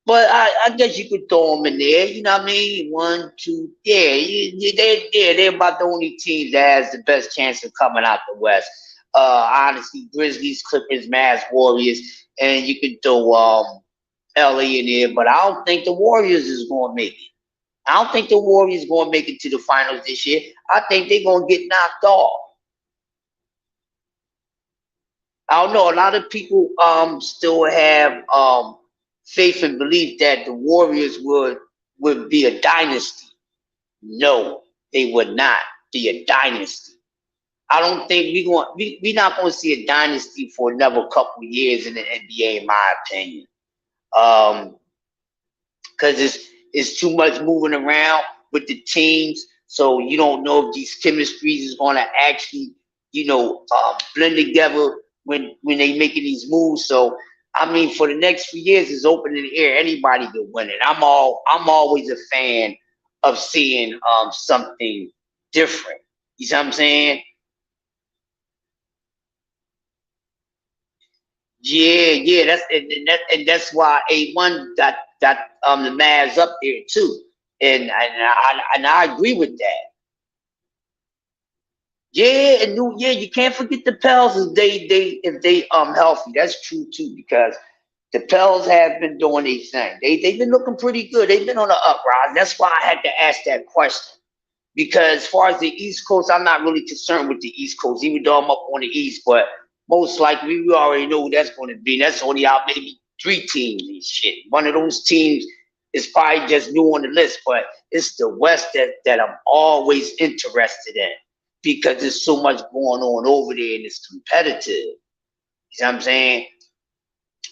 [SPEAKER 1] But I guess you could throw them in there. You know what I mean? One, two, yeah, they're about the only team that has the best chance of coming out the West. Honestly, Grizzlies, Clippers, Mavs, Warriors, and you could throw LA in there, but I don't think the Warriors is gonna make it. I don't think the Warriors gonna make it to the finals this year. I think they're gonna get knocked off. I don't know. A lot of people still have faith and belief that the Warriors would be a dynasty. No, they would not be a dynasty. I don't think we not gonna see a dynasty for another couple years in the NBA, in my opinion. Um, because it's too much moving around with the teams. So you don't know if these chemistries is going to actually, blend together when they making these moves. So I mean, for the next few years, it's open in the air. Anybody can win it. I'm always a fan of seeing something different. You see what I'm saying? Yeah. That's why A1 got the Mavs up there too, and I agree with that. Yeah, you can't forget the Pels if they healthy. That's true too because the Pels have been doing their thing. They've been looking pretty good. They've been on the uprise. That's why I had to ask that question. Because as far as the East Coast, I'm not really concerned with the East Coast, even though I'm up on the East. But most likely, we already know who that's going to be. That's only out maybe 3 teams and shit. One of those teams is probably just new on the list, but it's the West that I'm always interested in because there's so much going on over there and it's competitive. You know what I'm saying?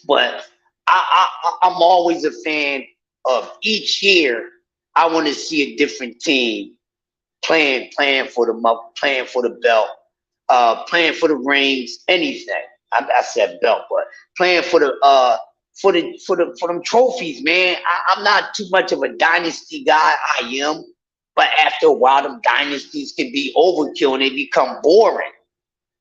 [SPEAKER 1] But I'm always a fan of each year. I want to see a different team playing for playing for the belt, playing for the rings, anything. I said belt, but playing for for them trophies, man. I'm not too much of a dynasty guy. I am, but after a while, them dynasties can be overkill and they become boring.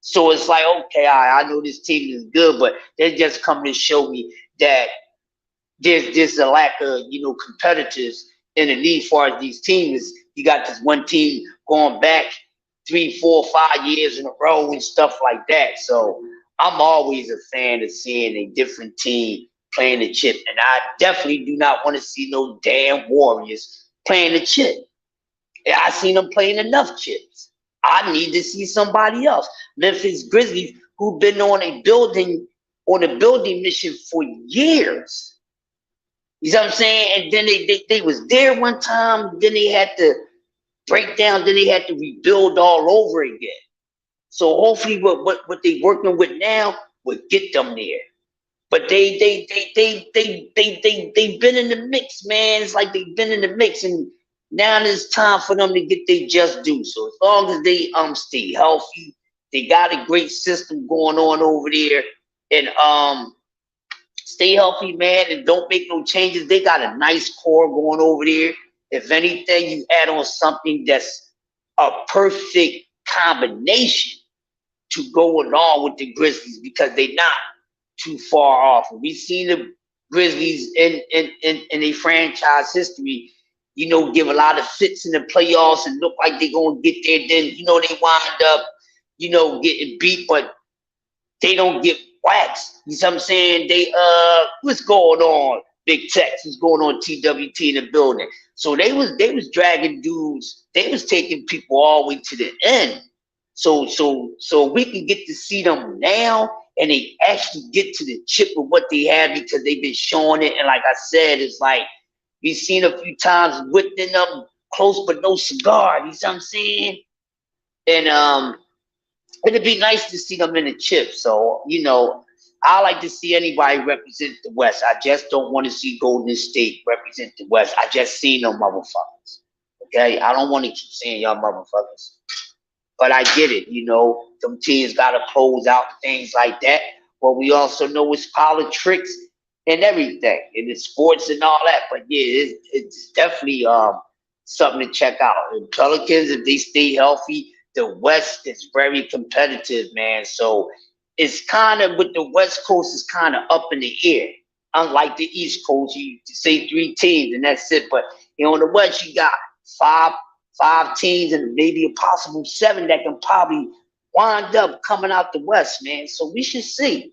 [SPEAKER 1] So it's like, okay, I know this team is good, but they just come to show me that there's a lack of competitors in the league. As far as these teams, you got this one team going back 3, 4, 5 years in a row and stuff like that. So I'm always a fan of seeing a different team playing the chip, and I definitely do not want to see no damn Warriors playing the chip. I seen them playing enough chips. I need to see somebody else. Memphis Grizzlies, who've been on a building mission for years. You know what I'm saying? And then they was there one time, then they had to break down, then they had to rebuild all over again. So hopefully what they working with now would get them there. But they've been in the mix, man. It's like they've been in the mix, and now it's time for them to get their just due. So as long as they stay healthy, they got a great system going on over there, and stay healthy, man, and don't make no changes. They got a nice core going over there. If anything, you add on something that's a perfect combination to go along with the Grizzlies because they're not too far off. We've seen the Grizzlies in a franchise history, give a lot of fits in the playoffs and look like they're gonna get there. Then they wind up, getting beat, but they don't get waxed. You see what I'm saying? What's going on? Big Tex, what's going on? TWT in the building. So they was dragging dudes. They was taking people all the way to the end. So we can get to see them now, and they actually get to the chip of what they have because they've been showing it. And like I said, it's like we've seen a few times within them close but no cigar. You see what I'm saying? And it'd be nice to see them in the chip. So, I like to see anybody represent the West. I just don't want to see Golden State represent the West. I just seen them motherfuckers. Okay? I don't want to keep saying y'all motherfuckers. But I get it, them teams got to close out things like that. But we also know it's politics and everything, and it's sports and all that. But yeah, it's definitely something to check out. And Pelicans, if they stay healthy, the West is very competitive, man. So it's kind of with the West Coast is kind of up in the air. Unlike the East Coast, you say 3 teams and that's it. But on the West, you got five teams and maybe a possible 7 that can probably wind up coming out the West, man. So we should see.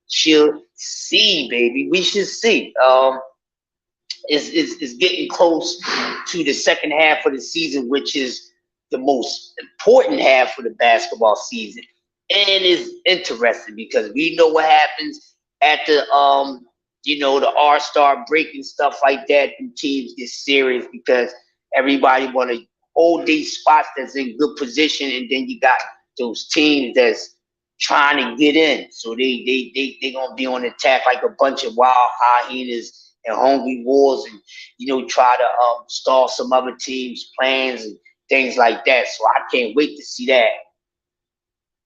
[SPEAKER 1] should see, baby. We should see. Is getting close to the second half of the season, which is the most important half of the basketball season. And it's interesting because we know what happens at the All-Star break and stuff like that, and teams get serious because everybody want to hold these spots that's in good position, and then you got those teams that's trying to get in. So they gonna be on attack like a bunch of wild hyenas and hungry wolves, and try to stall some other teams' plans and things like that. So I can't wait to see that.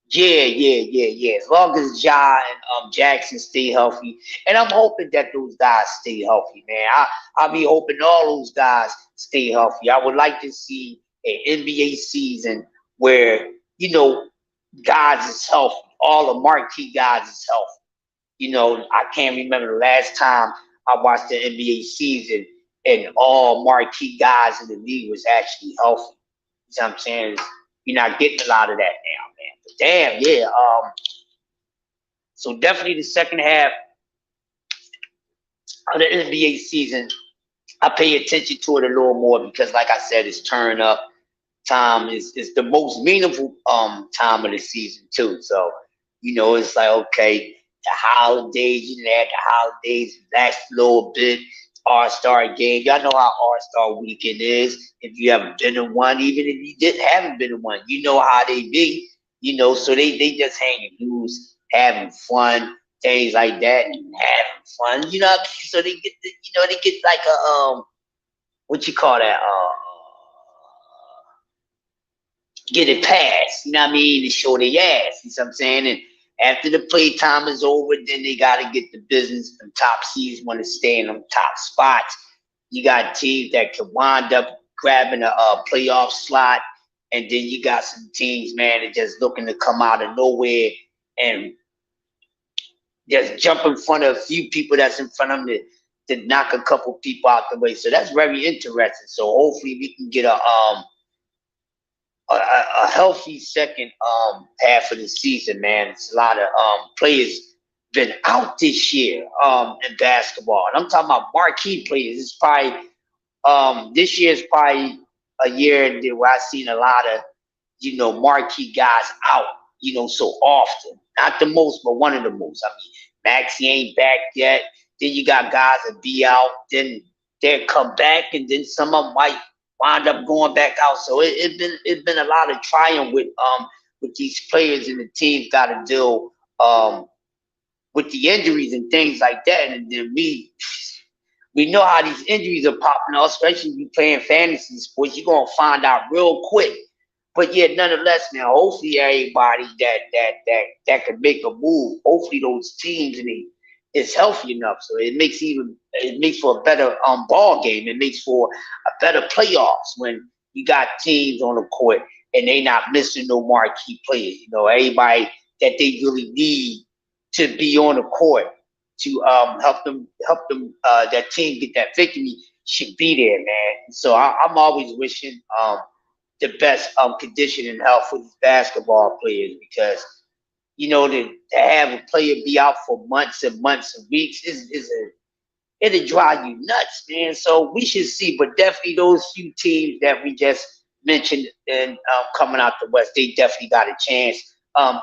[SPEAKER 1] Yeah. As long as Ja and Jackson stay healthy, and I'm hoping that those guys stay healthy, man. I be hoping all those guys stay healthy. I would like to see an NBA season where guys is healthy. All the marquee guys is healthy. I can't remember the last time I watched the NBA season and all marquee guys in the league was actually healthy. You know what I'm saying? You're not getting a lot of that now, man. But damn, yeah. So definitely the second half of the NBA season, I pay attention to it a little more because, like I said, it's turn up time is the most meaningful time of the season too. So it's like okay, the holidays, add the holidays, relax a little bit. All-Star game, y'all know how All-Star weekend is. If you haven't been to one, even if you haven't been to one, you know how they be. So they just hanging loose, having fun, things like that, and having fun. So they get they get like a what you call that get it passed, you know what I mean, to show their ass, you know what I'm saying? And after the playtime is over, then they got to get the business. The top seeds want to stay in them top spots. You got teams that can wind up grabbing a playoff slot, and then you got some teams, man, that just looking to come out of nowhere and just jump in front of a few people that's in front of them to knock a couple people out the way. So that's very interesting. So hopefully we can get a healthy second half of the season, man. It's a lot of players been out this year in basketball. And I'm talking about marquee players. It's probably this year is probably a year where I've seen a lot of marquee guys out, so often. Not the most, but one of the most. I mean, Maxie ain't back yet. Then you got guys that be out, then they'll come back, and then some of them might wind up going back out. So it's been a lot of trying with these players, and the teams got to deal with the injuries and things like that. And then we know how these injuries are popping up, especially if you playing fantasy sports. You're gonna find out real quick. But yeah, nonetheless, man, hopefully everybody that could make a move, hopefully those teams and is healthy enough. So it makes for a better ball game. It makes for a better playoffs when you got teams on the court and they not missing no marquee players. Everybody that they really need to be on the court to help them that team get that victory should be there, man. So I'm always wishing the best condition and health for these basketball players because to have a player be out for months and months and weeks it'll drive you nuts, man. So we should see, but definitely those few teams that we just mentioned and coming out the West, they definitely got a chance.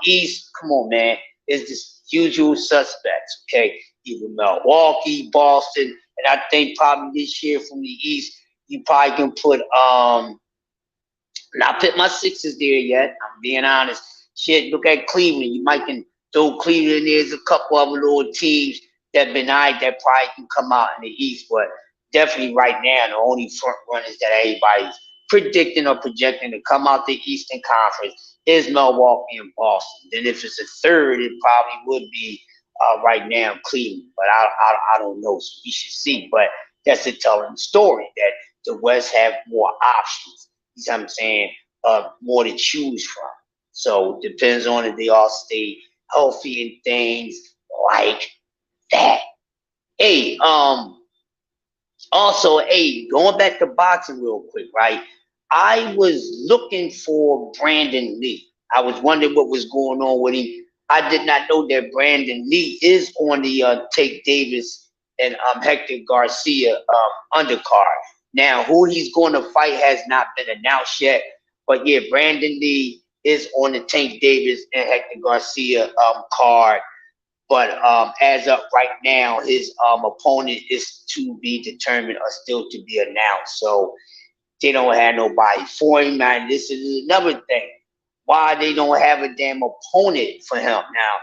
[SPEAKER 1] East, come on, man, it's the usual suspects, okay? Either Milwaukee, Boston, and I think probably this year from the East, you probably can put not put my Sixers there yet. I'm being honest. Shit, look at Cleveland. You might can throw Cleveland. There's a couple of little teams that been eyed that probably can come out in the East, but definitely right now the only front runners that everybody's predicting or projecting to come out the Eastern Conference is Milwaukee and Boston. Then if it's a third, it probably would be right now Cleveland, but I don't know. So we should see. But that's a telling story that the West have more options. You know what I'm saying? More to choose from. So it depends on if they all stay healthy and things like that. Hey, also, hey, going back to boxing real quick, right? I was looking for Brandon Lee. I was wondering what was going on with him. I did not know that Brandon Lee is on the Tank Davis and Hector Garcia undercard. Now, who he's going to fight has not been announced yet, but yeah, Brandon Lee is on the Tank Davis and Hector Garcia card. But as of right now, his opponent is to be determined or still to be announced. So they don't have nobody for him. Man, this is another thing. Why they don't have a damn opponent for him now?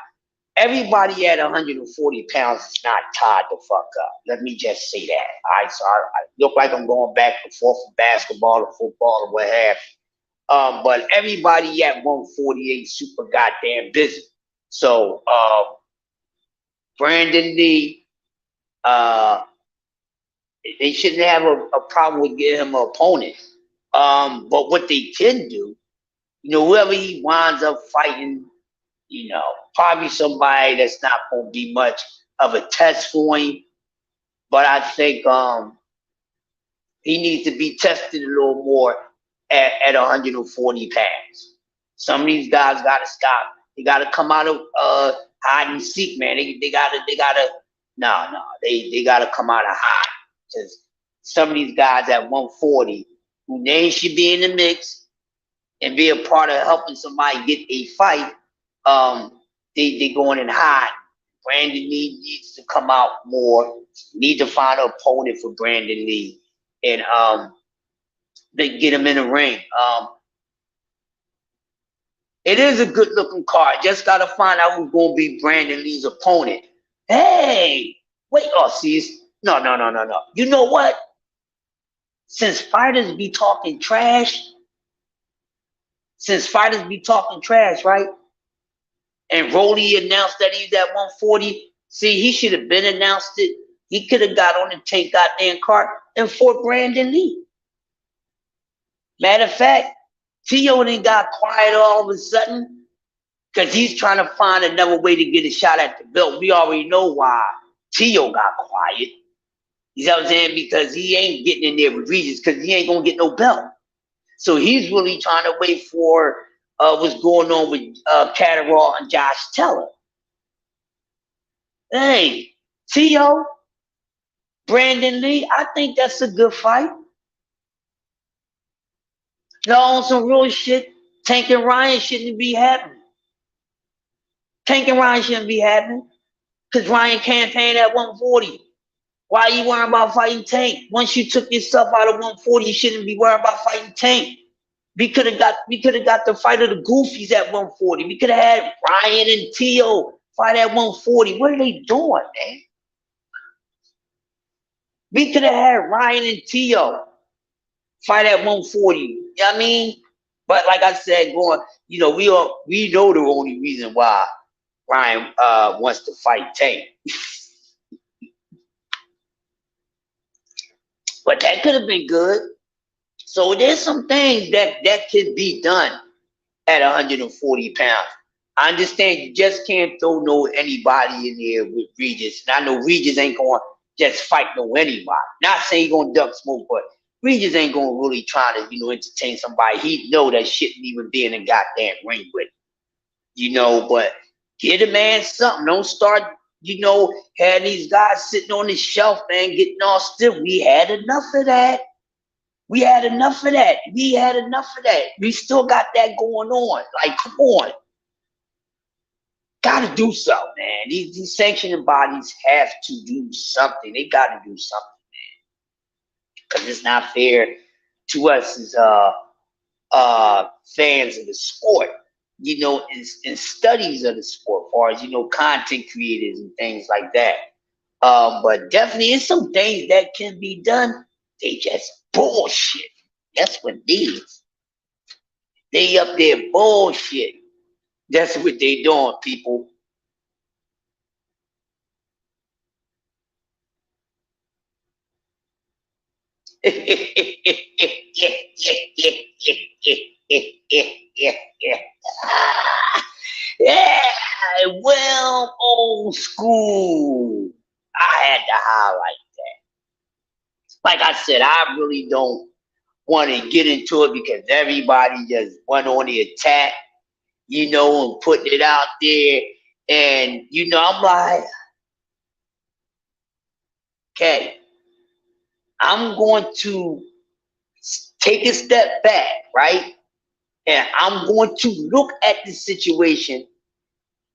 [SPEAKER 1] Everybody at 140 pounds is not tied the fuck up. Let me just say that. All right, so I look like I'm going back and forth from basketball or football or what have you. But everybody at 148 super goddamn busy. So Brandon Lee, uh, they shouldn't have a problem with getting him an opponent. But what they can do, whoever he winds up fighting, probably somebody that's not going to be much of a test for him. But I think he needs to be tested a little more at 140 pounds. Some of these guys got to stop. They got to come out of hide and seek, man. They gotta they gotta come out of hide, because some of these guys at 140 who they should be in the mix and be a part of helping somebody get a fight, they going in hide. Brandon Lee needs to come out more. Need to find an opponent for Brandon Lee and they get him in the ring. It is a good looking card. Just gotta find out who's gonna be Brandon Lee's opponent. Hey, wait, see, no. You know what? Since fighters be talking trash, right? And Rolly announced that he's at 140. See, he should have been announced it. He could have got on the Tank goddamn card and fought Brandon Lee. Matter of fact, Tio then got quiet all of a sudden because he's trying to find another way to get a shot at the belt. We already know why Tio got quiet. You know what I'm saying? Because he ain't getting in there with Regis because he ain't going to get no belt. So he's really trying to wait for what's going on with Catterall and Josh Teller. Hey, Tio, Brandon Lee, I think that's a good fight. No, on some real shit, Tank and Ryan shouldn't be happening. Tank and Ryan shouldn't be happening because Ryan campaigned at 140. Why are you worrying about fighting Tank? Once you took yourself out of 140, you shouldn't be worrying about fighting Tank. We could have got the fight of the Goofies at 140. We could have had Ryan and Tio fight at 140. What are they doing, man? We could have had Ryan and Tio fight at 140. You know what I mean? But like I said, we know the only reason why Ryan wants to fight Tank. But that could have been good. So there's some things that could be done at 140 pounds. I understand you just can't throw anybody in there with Regis. And I know Regis ain't going to just fight anybody. Not saying he's going to duck smoke, but Regis ain't going to really try to, entertain somebody he know that shouldn't even be in a goddamn ring with. But get a man something. Don't start, having these guys sitting on the shelf, man, getting all stiff. We had enough of that. We still got that going on. Like, come on. Got to do something, man. These sanctioning bodies have to do something. They got to do something, man. Because it's not fair to us as fans of the sport, in studies of the sport, as far as, content creators and things like that. But definitely it's some things that can be done. They just bullshit. That's what it is. They up there bullshit. That's what they doing, people. Yeah, well, old school. I had to highlight that. Like I said, I really don't want to get into it because everybody just went on the attack, and putting it out there. And you know, I'm like, okay, I'm going to take a step back, right? And I'm going to look at the situation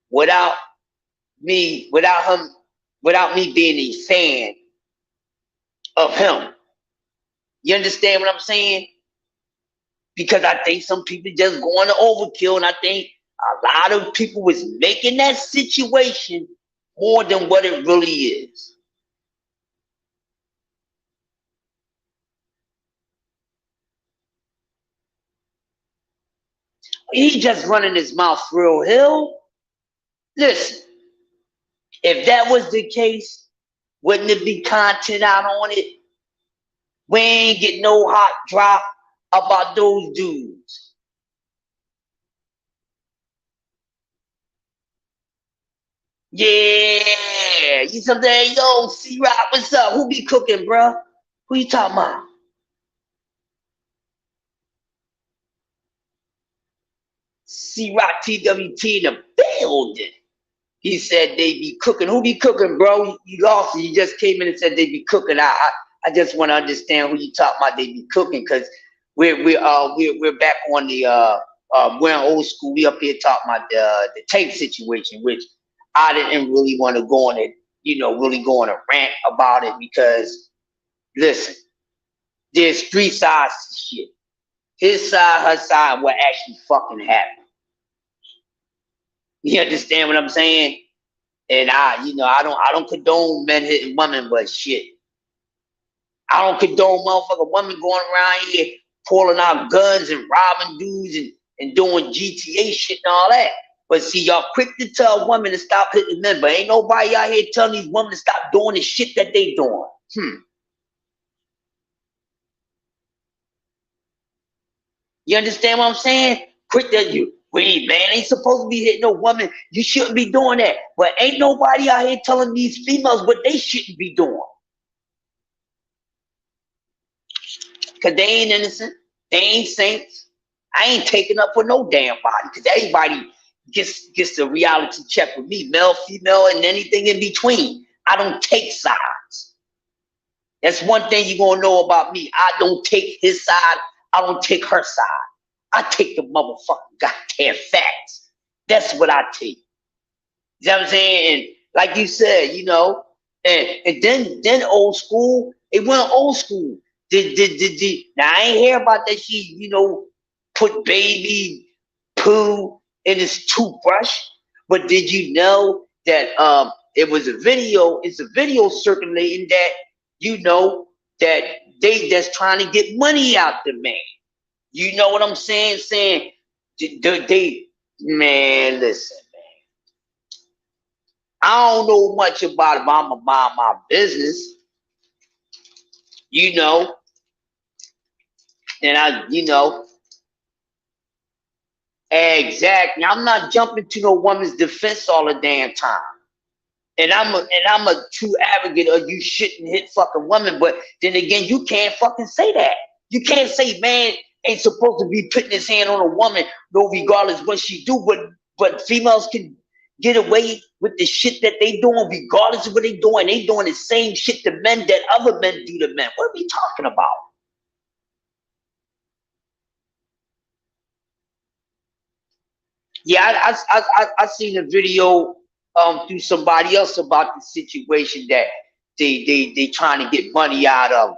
[SPEAKER 1] without without me being a fan of him. You understand what I'm saying? Because I think some people just going to overkill, and I think a lot of people was making that situation more than what it really is. He just running his mouth real hill. Listen, if that was the case, wouldn't it be content out on it? We ain't get no hot drop about those dudes. Yeah, you something, yo, C-Rock, what's up? Who be cooking, bro? Who you talking about? C-Rock TWT in the building. He said they be cooking. Who be cooking, bro? You lost it. You just came in and said they be cooking. I just want to understand who you talking about. They be cooking because we're back on the we're in old school. We up here talking about the tape situation, which I didn't really want to go on it. You know, really go on a rant about it because listen, there's three sides to shit. His side, her side, what actually fucking happened. You understand what I'm saying? And I don't condone men hitting women, but shit, I don't condone motherfucking women going around here pulling out guns and robbing dudes and doing GTA shit and all that. But see, y'all quick to tell women to stop hitting men, but ain't nobody out here telling these women to stop doing the shit that they doing. You understand what I'm saying? Quick that you, wait, man, ain't supposed to be hitting no woman. You shouldn't be doing that. But ain't nobody out here telling these females what they shouldn't be doing. Because they ain't innocent. They ain't saints. I ain't taking up for no damn body. Because everybody gets the reality check with me, male, female, and anything in between. I don't take sides. That's one thing you're going to know about me. I don't take his side. I don't take her side. I take the motherfucking goddamn facts. That's what I take. You know what I'm saying? And like you said, you know, and then old school, it went old school. Did now I ain't hear about that she, you know, put baby poo in his toothbrush, but did you know that it was a video, it's a video circulating that, you know, that they just trying to get money out the man. You know what I'm saying? Saying they man, listen. I don't know much about it, but I'm gonna mind my business, you know. And exactly. I'm not jumping to no woman's defense all the damn time. And I'm a true advocate of you shouldn't hit fucking women, but then again, you can't fucking say that. You can't say man ain't supposed to be putting his hand on a woman, no regardless what she do, but females can get away with the shit that they doing regardless of what they doing. They doing the same shit to men that other men do to men. What are we talking about? Yeah, I seen a video through somebody else about the situation that they trying to get money out of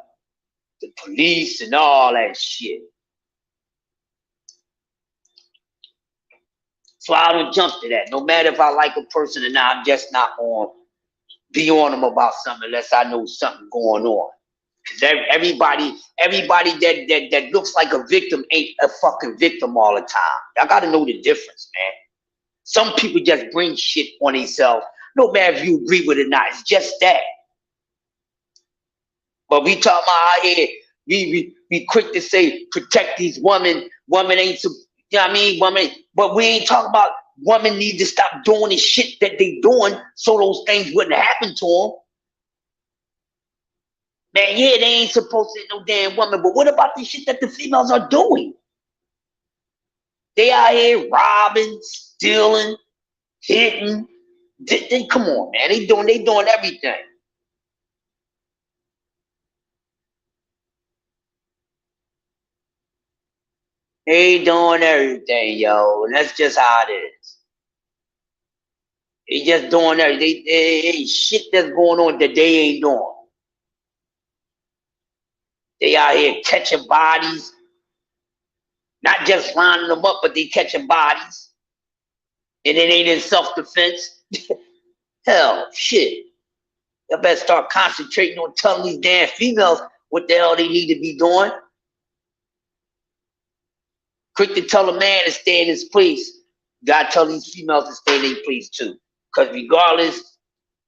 [SPEAKER 1] the police and all that shit. So I don't jump to that. No matter if I like a person or not, I'm just not going to be on them about something unless I know something going on. Because everybody that looks like a victim ain't a fucking victim all the time. I got to know the difference, man. Some people just bring shit on themselves. No matter if you agree with it or not, it's just that. But we talking about out here, we quick to say protect these women. Women ain't so, you know what I mean? Women, but we ain't talking about women need to stop doing the shit that they doing so those things wouldn't happen to them. Man, yeah, they ain't supposed to hit no damn woman, but what about the shit that the females are doing? They out here robbing, stealing, hitting. They come on, man. They doing everything. They doing everything, yo. And that's just how it is. They just doing everything. They ain't shit that's going on that they ain't doing. They out here catching bodies, not just lining them up, but they catching bodies. And it ain't in self-defense. Hell, shit. Y'all better start concentrating on telling these damn females what the hell they need to be doing. Quick to tell a man to stay in his place. You gotta tell these females to stay in their place too. Because regardless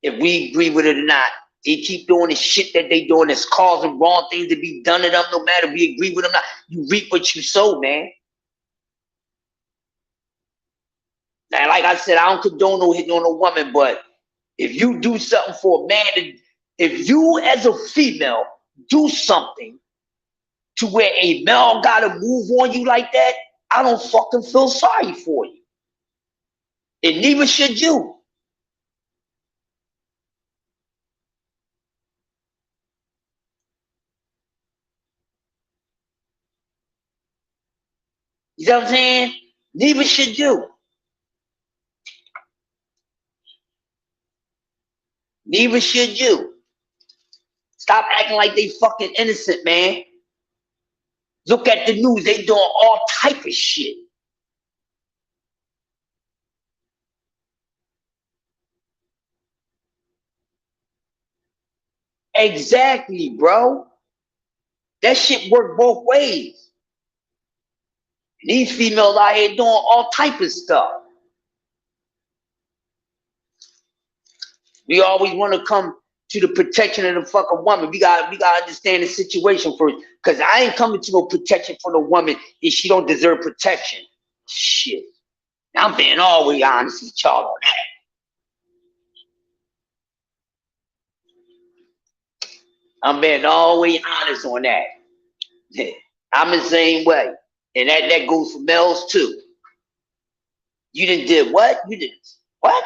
[SPEAKER 1] if we agree with it or not, they keep doing the shit that they doing that's causing wrong things to be done to them, no matter if we agree with them or not. You reap what you sow, man. Now, like I said, I don't condone no hitting on a woman, but if you do something for a man, if you as a female do something to where a male gotta move on you like that, I don't fucking feel sorry for you. And neither should you. You know what I'm saying? Neither should you. Neither should you. Stop acting like they fucking innocent, man. Look at the news. They doing all type of shit. Exactly, bro. That shit work both ways. These females out here doing all type of stuff. We always want to come to the protection of the fucking woman. We gotta understand the situation first. Cause I ain't coming to no protection for the woman if she don't deserve protection. Shit. I'm being always honest with y'all on that. I'm being always honest on that. I'm the same way. And that goes for males too. You did what? You did what?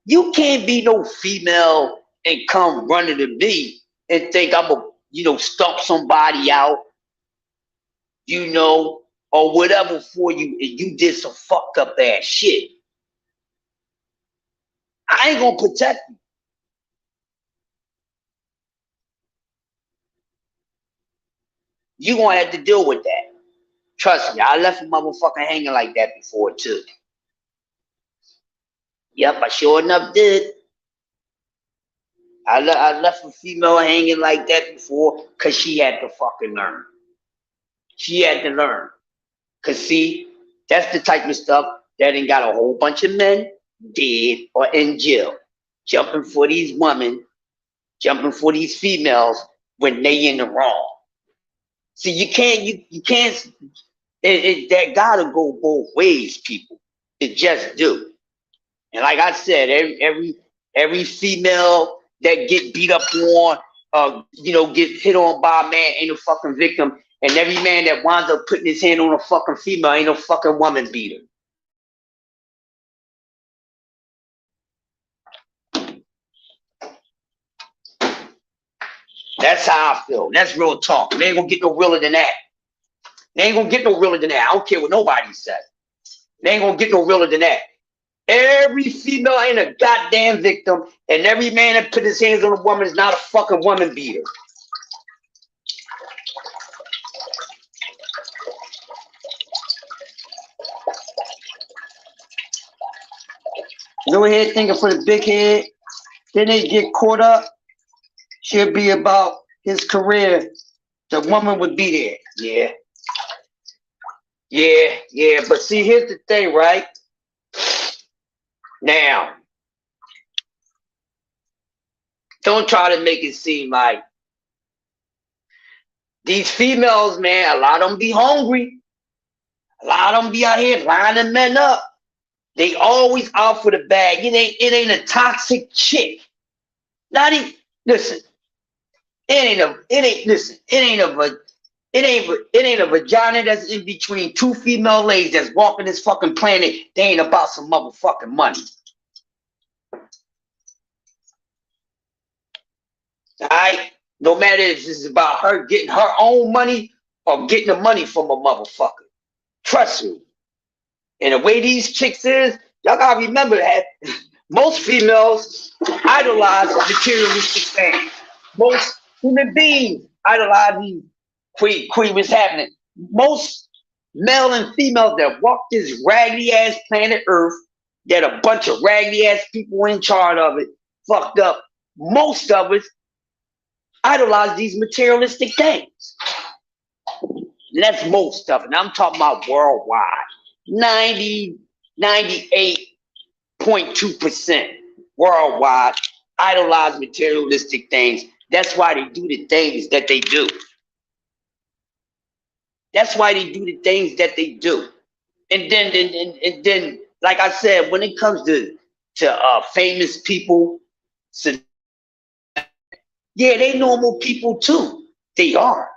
[SPEAKER 1] You can't be no female and come running to me and think I'm a, stomp somebody out, or whatever for you, and you did some fucked up ass shit. I ain't gonna protect you. You gonna have to deal with that. Trust me, I left a motherfucker hanging like that before too. Yep, I sure enough did. I left a female hanging like that before because she had to fucking learn. She had to learn. Because, see, that's the type of stuff that ain't got a whole bunch of men dead or in jail, jumping for these women, jumping for these females when they in the wrong. See, you can't, that gotta go both ways, people. It just do. And like I said, every female that get beat up on, get hit on by a man ain't a fucking victim. And every man that winds up putting his hand on a fucking female ain't a fucking woman beater. That's how I feel. That's real talk. They ain't gonna get no realer than that. They ain't gonna get no realer than that. I don't care what nobody says. They ain't gonna get no realer than that. Every female ain't a goddamn victim, and every man that put his hands on a woman is not a fucking woman beater. Go ahead thinking for the big head. Then they get caught up. Should be about his career. The woman would be there. Yeah. Yeah. But see, here's the thing, right? Now, don't try to make it seem like these females, man, a lot of them be hungry. A lot of them be out here lining men up. They always out for the bag. It ain't a toxic chick. Not even, listen. It ain't a vagina that's in between two female ladies that's walking this fucking planet. They ain't about some motherfucking money. All right? No matter if it's about her getting her own money or getting the money from a motherfucker. Trust me. And the way these chicks is, y'all gotta remember that most females idolize materialistic things. Most human beings idolize these queen was happening. Most male and females that walk this raggedy ass planet Earth, that a bunch of raggedy ass people in charge of it, fucked up. Most of us idolize these materialistic things. And that's most of it. And I'm talking about worldwide. 90, 98.2% worldwide idolize materialistic things. That's why they do the things that they do. That's why they do the things that they do. And then, like I said, when it comes to famous people, so yeah, they normal people too. They are.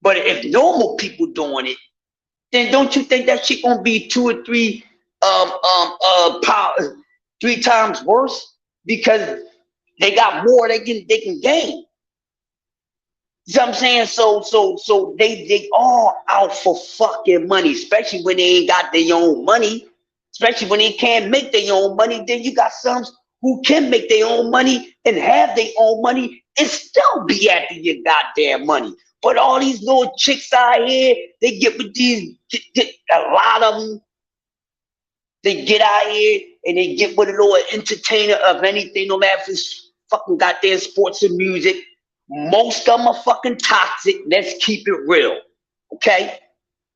[SPEAKER 1] But if normal people doing it, then don't you think that shit gonna be two or three power, three times worse because they got more they can gain. You know what I'm saying? So they all out for fucking money, especially when they ain't got their own money, especially when they can't make their own money. Then you got some who can make their own money and have their own money and still be after your goddamn money. But all these little chicks out here, they get with these, get a lot of them. They get out here and they get with a little entertainer of anything, no matter if it's fucking goddamn sports or music. Most of them are fucking toxic. Let's keep it real. Okay?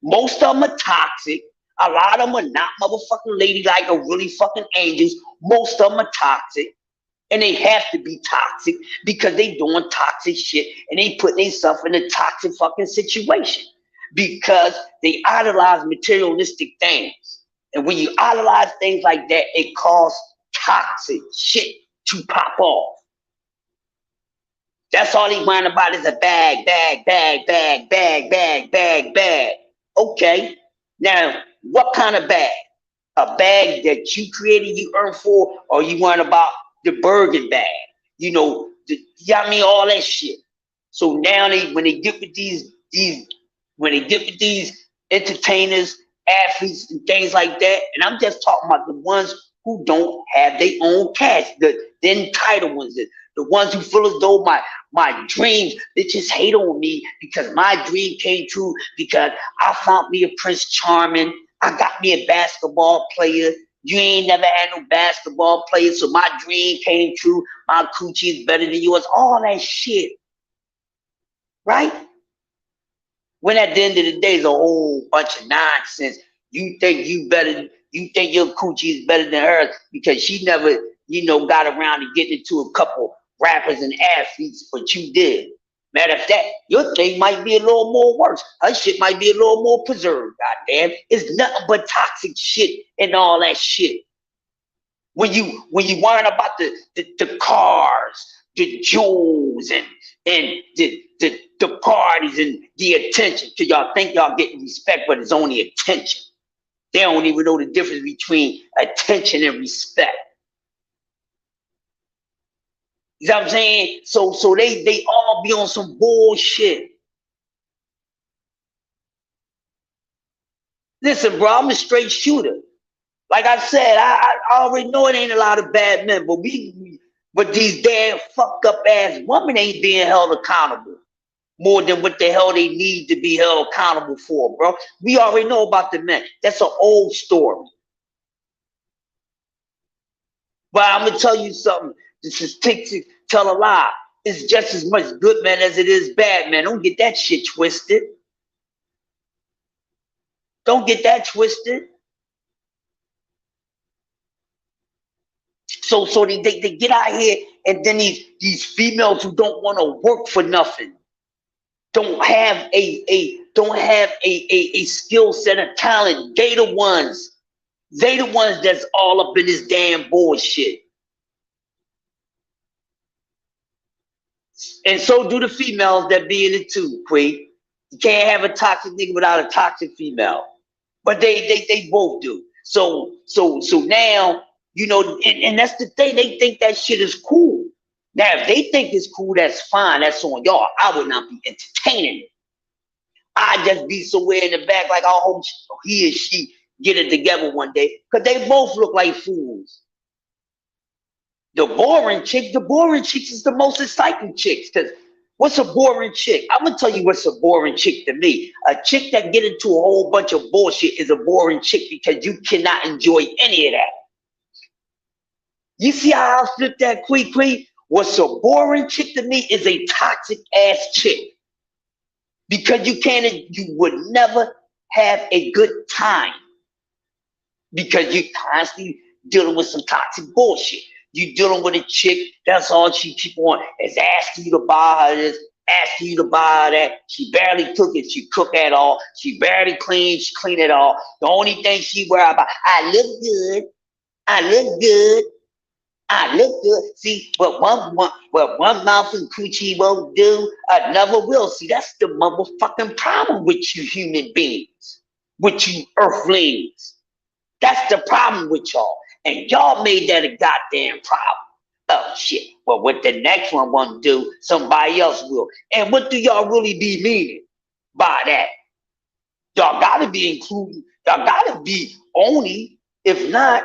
[SPEAKER 1] Most of them are toxic. A lot of them are not motherfucking ladylike or really fucking angels. Most of them are toxic. And they have to be toxic because they doing toxic shit and they putting themselves in a toxic fucking situation because they idolize materialistic things. And when you idolize things like that, it causes toxic shit to pop off. That's all they mind about is a bag, bag, bag, bag, bag, bag, bag, bag. Okay. Now, what kind of bag? A bag that you created, you earned for, or you want about the Bergen bag? You know, I mean, all that shit. So now when they get with when they get with these entertainers, athletes, and things like that, and I'm just talking about the ones who don't have their own cash, the entitled ones, the ones who feel as though my dreams, they just hate on me because my dream came true because I found me a Prince Charming. I got me a basketball player. You ain't never had no basketball player, so my dream came true. My coochie is better than yours. All that shit. Right? When at the end of the day, it's a whole bunch of nonsense. You think you think your coochie is better than hers because she never, got around to getting into a couple rappers and athletes, but you did. Matter of fact, your thing might be a little more worse. Her shit might be a little more preserved, goddamn. It's nothing but toxic shit and all that shit. When you worrying about the cars, the jewels, and the parties and the attention, because y'all think y'all getting respect, but it's only attention. They don't even know the difference between attention and respect. You know what I'm saying? So they all be on some bullshit. Listen, bro, I'm a straight shooter. Like I said, I already know it ain't a lot of bad men, but these damn fucked up ass women ain't being held accountable more than what the hell they need to be held accountable for, bro. We already know about the men. That's an old story. But I'm gonna tell you something. The statistics tell a lie. It's just as much good men as it is bad men. Don't get that shit twisted. Don't get that twisted. So they get out here, and then these females who don't want to work for nothing, don't have a skill set of talent. They the ones that's all up in this damn bullshit. And so do the females that be in it too, Queen. You can't have a toxic nigga without a toxic female. But they both do. So now, and that's the thing, they think that shit is cool. Now, if they think it's cool, that's fine. That's on y'all. I would not be entertaining it. I'd just be somewhere in the back, like I hope he and she get it together one day, because they both look like fools. The boring chicks is the most exciting chicks. Because what's a boring chick? I'm gonna tell you what's a boring chick to me. A chick that get into a whole bunch of bullshit is a boring chick because you cannot enjoy any of that. You see how I flip that quick? What's a boring chick to me is a toxic ass chick. Because you would never have a good time. Because you're constantly dealing with some toxic bullshit. You're dealing with a chick, that's all she keep on, is asking you to buy her this, asking you to buy her that. She barely cook it, she cook at all. She barely clean, she clean it all. The only thing she worry about, I look good, I look good, I look good. See, what one mouth and coochie won't do, another will. See, that's the motherfucking problem with you human beings, with you earthlings. That's the problem with y'all. And y'all made that a goddamn problem. Oh shit. Well, what the next one won't do, somebody else will. And what do y'all really be meaning by that? Y'all gotta be including, y'all gotta be only, if not,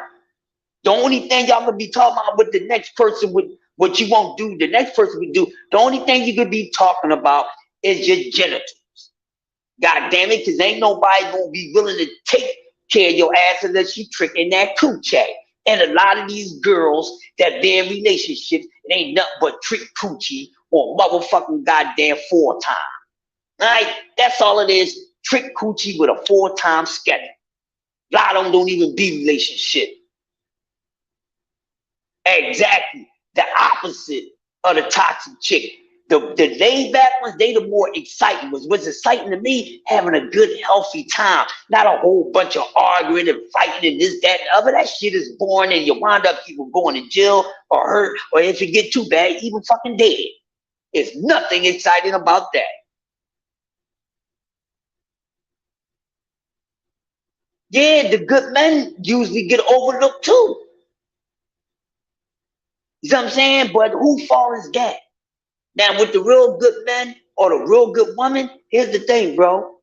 [SPEAKER 1] the only thing y'all gonna be talking about with the next person would, what you won't do, the next person would do, the only thing you could be talking about is your genitals. God damn it, because ain't nobody gonna be willing to take care of your ass unless you tricking that coochie. And a lot of these girls that be in relationships, it ain't nothing but trick coochie or motherfucking goddamn 4-time. Alright? That's all it is. Trick coochie with a 4-time schedule. A lot of them don't even be relationship. Exactly. The opposite of the toxic chick. The laid back ones, they the more exciting ones. What's exciting to me, having a good, healthy time. Not a whole bunch of arguing and fighting and this, that, and other. That shit is boring and you wind up either going to jail or hurt, or if you get too bad, even fucking dead. There's nothing exciting about that. Yeah, the good men usually get overlooked too. You know what I'm saying? But who fault is that? Now, with the real good men or the real good woman, here's the thing, bro.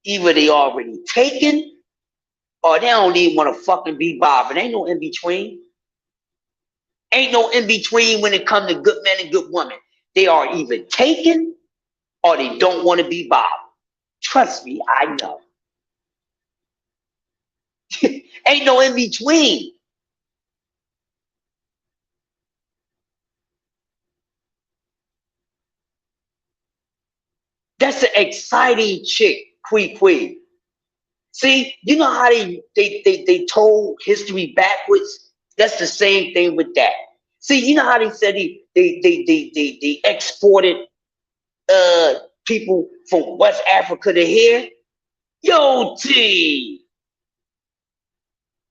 [SPEAKER 1] Either they already taken or they don't even want to fucking be bothered. Ain't no in between. Ain't no in between when it comes to good men and good women. They are either taken or they don't want to be bothered. Trust me, I know. Ain't no in between. That's an exciting chick, Quee. See, you know how they told history backwards? That's the same thing with that. See, you know how they said they exported people from West Africa to here? Yo, T.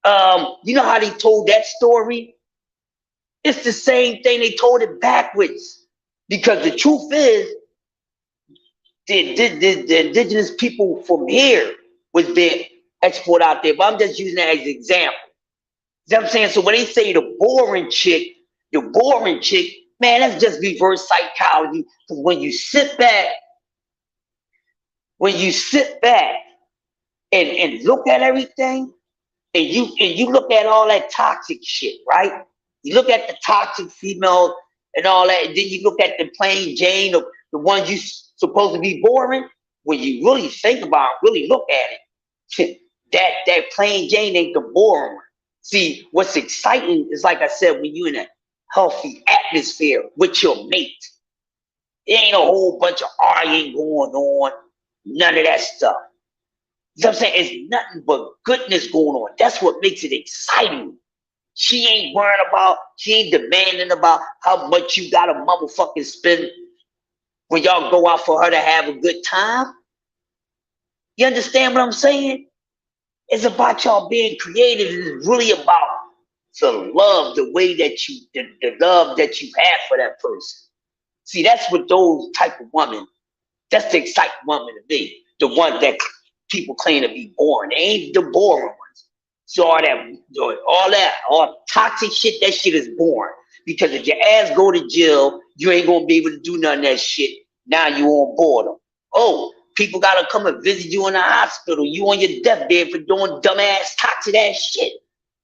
[SPEAKER 1] You know how they told that story? It's the same thing. They told it backwards. Because the truth is, the indigenous people from here was being exported out there. But I'm just using that as an example. You know what I'm saying? So when they say the boring chick, man, that's just reverse psychology. Because when you sit back and look at everything, and you look at all that toxic shit, right? You look at the toxic females and all that, and then you look at the plain Jane, the ones you supposed to be boring. When you really think about it, really look at it, that plain Jane ain't the boring one. See, what's exciting is, like I said, when you're in a healthy atmosphere with your mate. It ain't a whole bunch of arguing going on, none of that stuff. You know what I'm saying? It's nothing but goodness going on. That's what makes it exciting. She ain't worrying about, she ain't demanding about how much you gotta motherfucking spend when y'all go out for her to have a good time. You understand what I'm saying? It's about y'all being creative. It's really about the love, the way that the love that you have for that person. See, that's what those type of women, that's the exciting woman to me. The one that people claim to be boring. They ain't the boring ones. So all toxic shit, that shit is boring. Because if your ass go to jail, you ain't gonna be able to do none of that shit. Now you on boredom. Oh, people gotta come and visit you in the hospital. You on your deathbed for doing dumbass, toxic ass shit.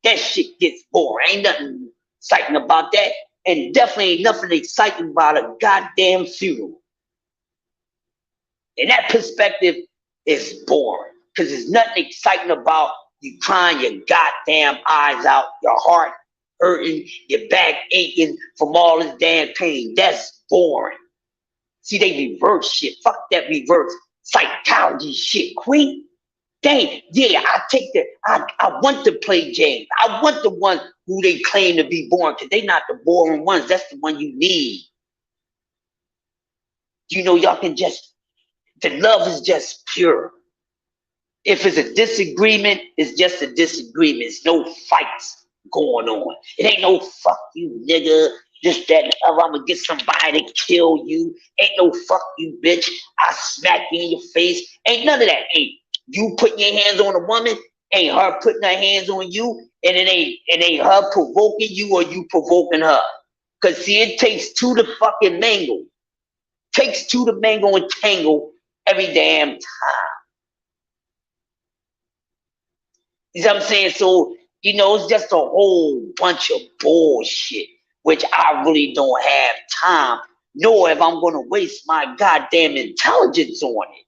[SPEAKER 1] That shit gets boring. Ain't nothing exciting about that. And definitely ain't nothing exciting about a goddamn funeral. And that perspective is boring. Because there's nothing exciting about you crying your goddamn eyes out, your heart hurting, your back aching from all this damn pain. That's boring. See, they reverse shit. Fuck that reverse psychology shit, queen. Dang, yeah, I want to play James. I want the one who they claim to be boring, because they not the boring ones. That's the one you need. You know, y'all can just, the love is just pure. If it's a disagreement, it's just a disagreement. It's no fights going on. It ain't no fuck you, nigga. This, that, and the other. I'm gonna get somebody to kill you. Ain't no fuck you, bitch. I smack you in your face. Ain't none of that. Ain't you putting your hands on a woman? Ain't her putting her hands on you? And it ain't her provoking you or you provoking her. Cause see, it takes two to fucking mangle. Takes two to mangle and tangle every damn time. You know what I'm saying? So, you know, it's just a whole bunch of bullshit, which I really don't have time, nor if I'm going to waste my goddamn intelligence on it.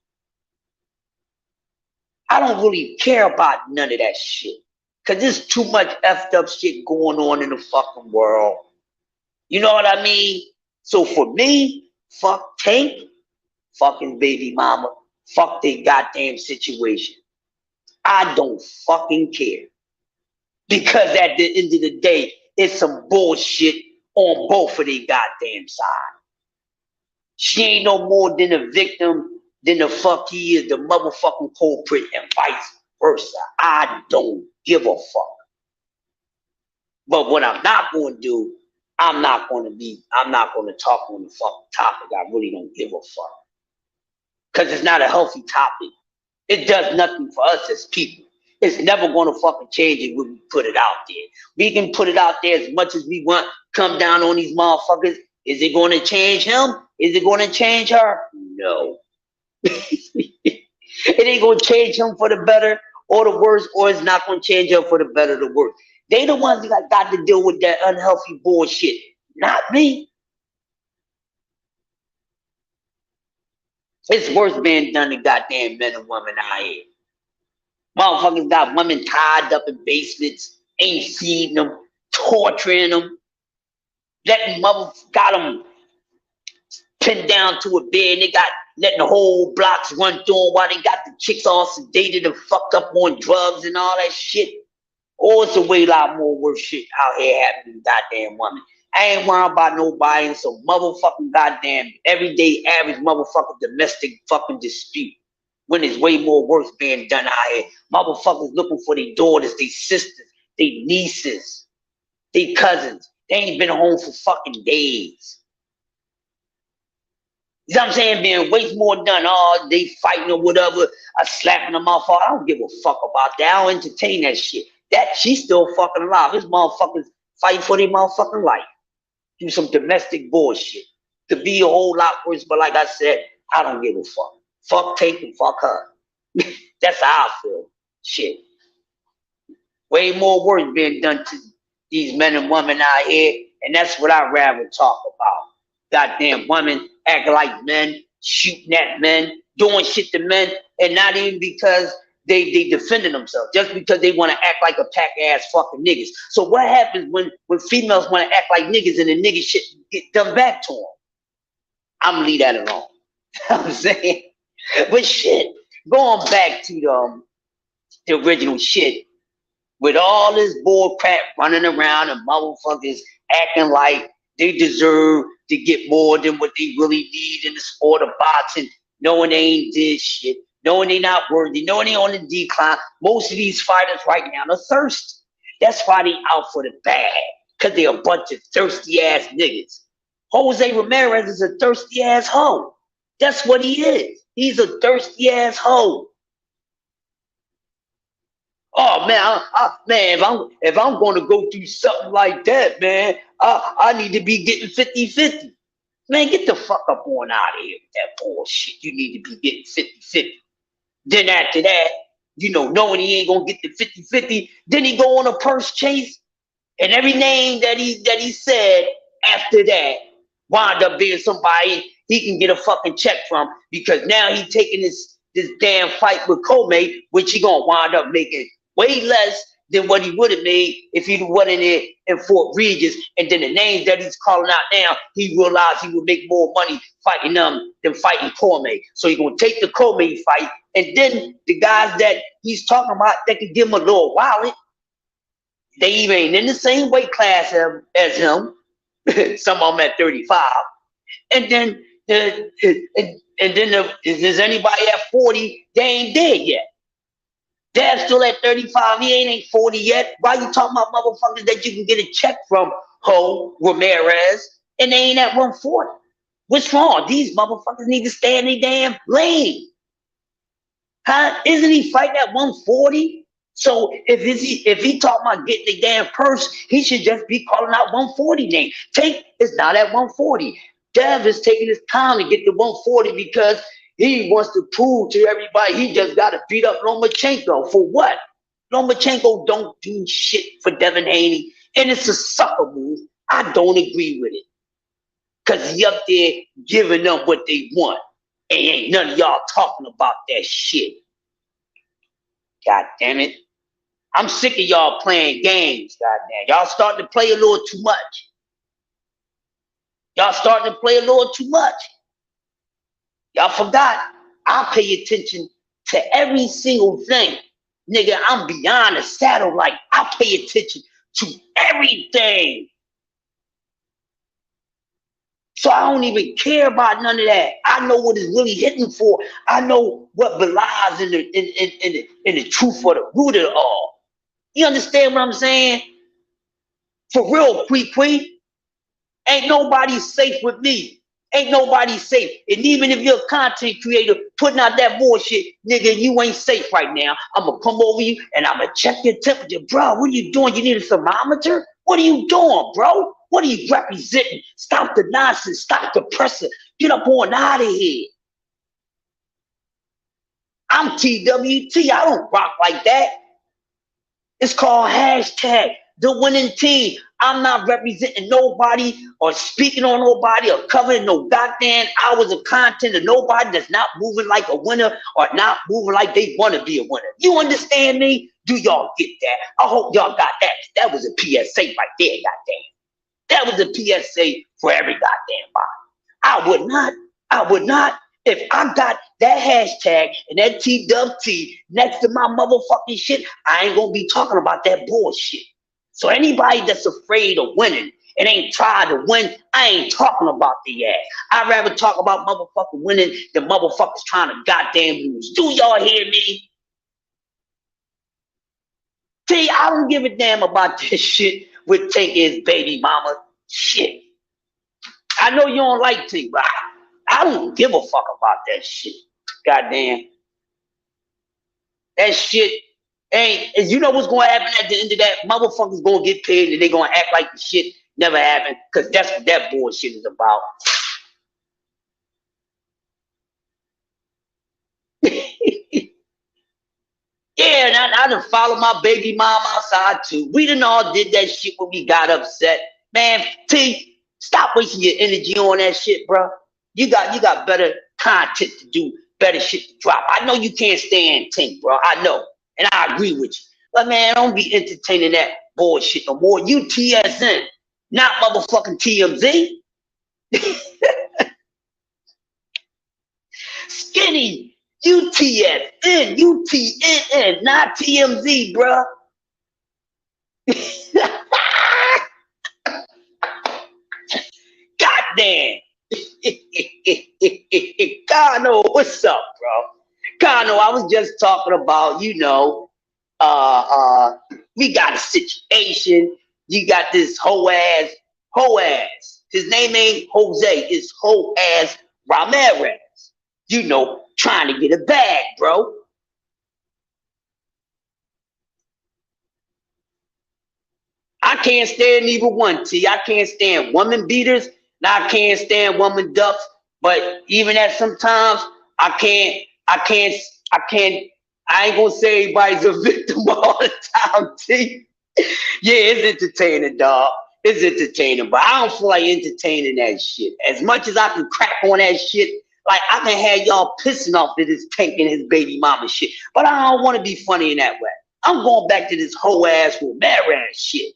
[SPEAKER 1] I don't really care about none of that shit. Because there's too much effed up shit going on in the fucking world. You know what I mean? So for me, fuck Tank, fucking baby mama, fuck their goddamn situation. I don't fucking care. Because at the end of the day, it's some bullshit on both of their goddamn sides. She ain't no more than a victim than the fuck he is the motherfucking culprit, and vice versa. I don't give a fuck. But what I'm not going to do, I'm not going to talk on the fucking topic. I really don't give a fuck. Because it's not a healthy topic. It does nothing for us as people. It's never going to fucking change it when we put it out there. We can put it out there as much as we want, come down on these motherfuckers. Is it going to change him? Is it going to change her? No. It ain't going to change him for the better or the worse, or it's not going to change her for the better or the worse. They the ones that got to deal with that unhealthy bullshit, not me. It's worse being done to goddamn men and women out here. Motherfuckers got women tied up in basements, ain't feeding them, torturing them, got them pinned down to a bed. They got letting the whole blocks run through them while they got the chicks all sedated and fucked up on drugs and all that shit. Oh, it's a way lot more worse shit out here happening to goddamn women. I ain't worrying about nobody in some motherfucking goddamn everyday average motherfucking domestic fucking dispute. When there's way more work being done out here. Motherfuckers looking for their daughters, their sisters, their nieces, their cousins. They ain't been home for fucking days. You know what I'm saying? Being way more done. Oh, they fighting or whatever. I slapping them off. I don't give a fuck about that. I don't entertain that shit. That she's still fucking alive. This motherfuckers fighting for their motherfucking life. Do some domestic bullshit. Could be a whole lot worse, but like I said, I don't give a fuck. Fuck Tank and fuck her. That's how I feel. Shit. Way more work being done to these men and women out here, and that's what I'd rather talk about. Goddamn women acting like men, shooting at men, doing shit to men, and not even because they defending themselves, just because they want to act like a pack ass fucking niggas. So what happens when females want to act like niggas and the nigga shit get done back to them? I'm gonna leave that alone. You know what I'm saying? But shit, going back to the original shit, with all this bull crap running around and motherfuckers acting like they deserve to get more than what they really need in the sport of boxing, knowing they ain't did shit, knowing they not worthy, knowing they on the decline. Most of these fighters right now are thirsty. That's why they out for the bag, because they a bunch of thirsty ass niggas. Jose Raimerez is a thirsty ass hoe. That's what he is. He's a thirsty ass hoe. Oh man, man, if I'm going to go through something like that, man, I need to be getting 50-50. Man, get the fuck up on out of here with that bullshit. You need to be getting 50-50. Then after that, knowing he ain't gonna get the 50-50, then he go on a purse chase, and every name that he said after that wound up being somebody he can get a fucking check from, because now he taking this damn fight with Comey, which he gonna wind up making way less than what he would have made if he went in there in Fort Regis. And then the names that he's calling out now, he realized he would make more money fighting them than fighting Comey. So he's gonna take the Comey fight, and then the guys that he's talking about that can give him a little wallet, they even ain't in the same weight class as him. Some of them at 35. And then if there's anybody at 40, they ain't dead yet. Dad's still at 35. He ain't 40 yet. Why you talking about motherfuckers that you can get a check from, Ho Raimerez, and they ain't at 140? What's wrong? These motherfuckers need to stay in their damn lane. Huh? Isn't he fighting at 140? So if he talking about getting the damn purse, he should just be calling out 140 name. Tank is not at 140. Dev is taking his time to get to 140 because he wants to prove to everybody he just got to beat up Lomachenko. For what? Lomachenko don't do shit for Devin Haney, and it's a sucker move. I don't agree with it, because he up there giving them what they want, and ain't none of y'all talking about that shit. God damn it. I'm sick of y'all playing games, goddamn. Y'all starting to play a little too much. Y'all starting to play a little too much. Y'all forgot. I pay attention to every single thing. Nigga, I'm beyond the satellite. I pay attention to everything. So I don't even care about none of that. I know what it's really hitting for. I know what belies in the truth for the root of it all. You understand what I'm saying? For real, Quee. Ain't nobody safe with me. Ain't nobody safe. And even if you're a content creator putting out that bullshit, nigga, you ain't safe right now. I'm going to come over you and I'm going to check your temperature. Bro, what are you doing? You need a thermometer? What are you doing, bro? What are you representing? Stop the nonsense. Stop the pressure. Get up on out of here. I'm TWT. I don't rock like that. It's called hashtag the winning team. I'm not representing nobody or speaking on nobody or covering no goddamn hours of content of nobody that's not moving like a winner or not moving like they want to be a winner. You understand me? Do y'all get that? I hope y'all got that. That was a PSA right there, goddamn. That was a PSA for every goddamn body. I would not. If I got that hashtag and that TWT next to my motherfucking shit, I ain't gonna be talking about that bullshit. So anybody that's afraid of winning and ain't tried to win, I ain't talking about the ass. I'd rather talk about motherfucking winning than motherfuckers trying to goddamn lose. Do y'all hear me? See, I don't give a damn about this shit with Tank his baby mama. Shit. I know you don't like Tank, but I don't give a fuck about that shit. Goddamn. That shit ain't. You know what's going to happen at the end of that? Motherfuckers going to get paid and they going to act like the shit never happened, because that's what that bullshit is about. Yeah, and I done followed my baby mom outside too. We done all did that shit when we got upset. Man, T, stop wasting your energy on that shit, bro. You got better content to do, better shit to drop. I know you can't stand Tink, bro. I know. And I agree with you. But man, don't be entertaining that bullshit no more. You TSN, not motherfucking TMZ. Skinny. UTSN, UTNN, not TMZ, bro. Goddamn. Kano, what's up, bro? Kano, I was just talking about, we got a situation. You got this hoe ass. His name ain't Jose, it's hoe ass Raimerez. Trying to get a bag, bro. can't stand either one, T. I can't stand woman beaters, and I can't stand woman ducks. But even at sometimes, I can't, I can't, I can't. I ain't gonna say everybody's a victim all the time, T. Yeah, it's entertaining, dog. It's entertaining, but I don't feel like entertaining that shit. As much as I can crack on that shit, like I can have y'all pissing off to this Tank and his baby mama shit. But I don't want to be funny in that way. I'm going back to this whole ass Raimerez shit.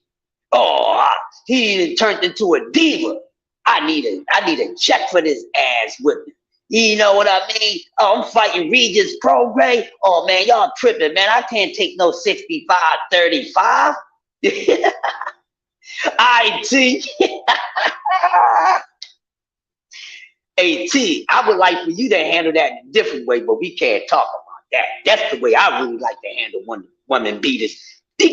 [SPEAKER 1] Oh, he turned into a diva. I need a check for this ass whipping. You know what I mean? Oh, I'm fighting Regis Pro Gray. Oh man, y'all tripping, man. I can't take no 65-35. IT. Hey T, I would like for you to handle that in a different way, but we can't talk about that. That's the way I really like to handle women beaters. But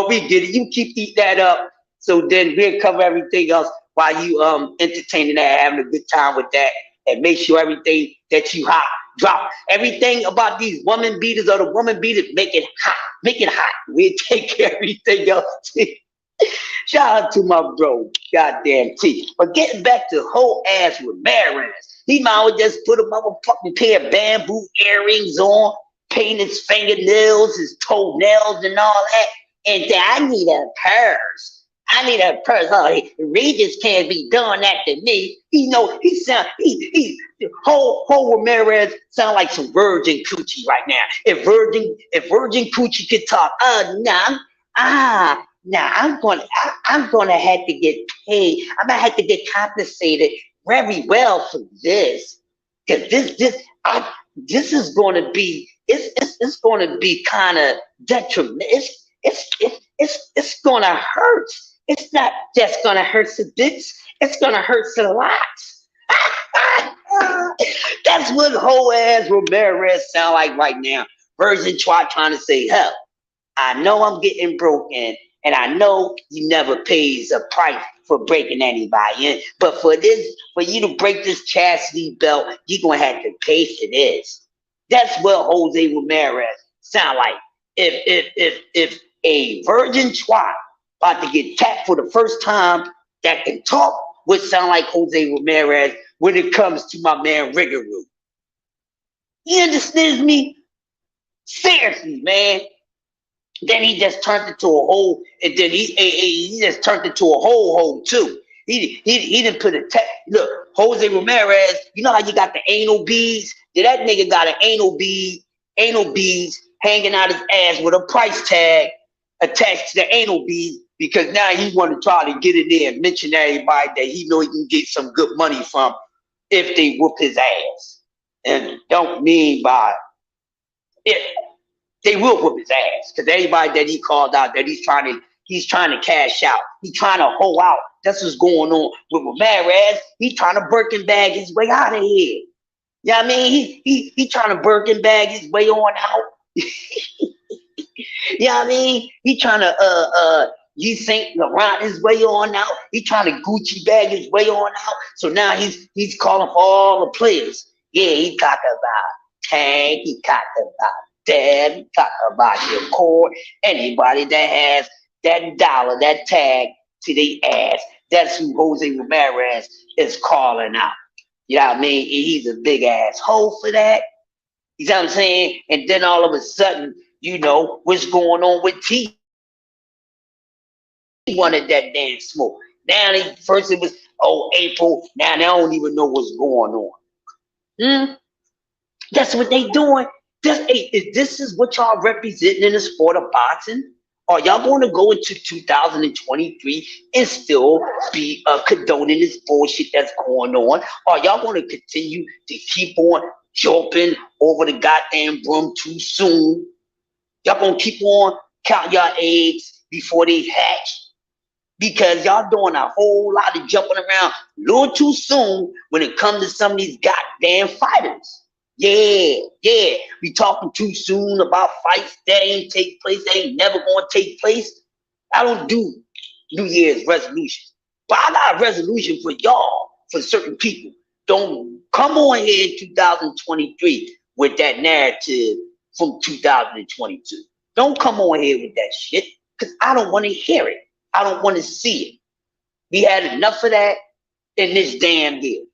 [SPEAKER 1] we get it. You keep eating that up. So then we'll cover everything else while you entertaining that, having a good time with that, and make sure everything that you hot drop. Everything about these woman beaters or the woman beaters, make it hot. Make it hot. We'll take care of everything else. Shout out to my bro, goddamn T. But getting back to whole ass Raimerez, he might well just put a motherfucking pair of bamboo earrings on, paint his fingernails, his toenails, and all that. And say, I need a purse. I need a purse. Oh, Regis can't be doing that to me. You know, whole Raimerez sound like some virgin coochie right now. If virgin coochie could talk, now I'm gonna have to get paid. I'm gonna have to get compensated very well for this, because this is gonna be it's gonna be kind of detrimental. It's gonna hurt. It's not just gonna hurt the bits. It's gonna hurt the lots. That's what whole ass Raimerez sound like right now. Virgin trying to say, hell, I know I'm getting broken. And I know you never pays a price for breaking anybody in. But for you to break this chastity belt, you're gonna have to pay for this. That's what Jose Raimerez sound like. If a virgin twat about to get tapped for the first time that can talk would sound like Jose Raimerez when it comes to my man Rigoroo. You understand me? Seriously, man. Then he just turned into a hole, and then he just turned into a hole too. He didn't put a look, Jose Raimerez. You know how you got the anal beads? That nigga got an anal beads hanging out his ass with a price tag attached to the anal beads, because now he want to try to get in there and mention to everybody that he know he can get some good money from if they whoop his ass. And don't mean by it. They will whoop his ass, because everybody that he called out that he's trying to cash out. He's trying to hold out. That's what's going on with Raimerez. He's trying to Birkin bag his way out of here. You know what I mean? He trying to Birkin bag his way on out. You know what I mean? He trying to you Saint Laurent his way on out. He trying to Gucci bag his way on out. So now he's calling for all the players. Yeah, he talk about Tank. He talk about Dad, talk about your core, anybody that has that dollar, that tag to the ass. That's who Jose Raimerez is calling out. You know what I mean? He's a big ass hole for that. You know what I'm saying? And then all of a sudden, you know, what's going on with T? He wanted that damn smoke. Now, first it was, April. Now they don't even know what's going on. That's what they doing. This is what y'all representing in the sport of boxing? Are y'all going to go into 2023 and still be condoning this bullshit that's going on? Are y'all going to continue to keep on jumping over the goddamn broom too soon? Y'all going to keep on counting your eggs before they hatch? Because y'all doing a whole lot of jumping around a little too soon when it comes to some of these goddamn fighters. Yeah. We talking too soon about fights that ain't take place, they ain't never gonna take place. I don't do New Year's resolutions. But I got a resolution for y'all, for certain people. Don't come on here in 2023 with that narrative from 2022. Don't come on here with that shit. because I don't want to hear it. I don't want to see it. We had enough of that in this damn year.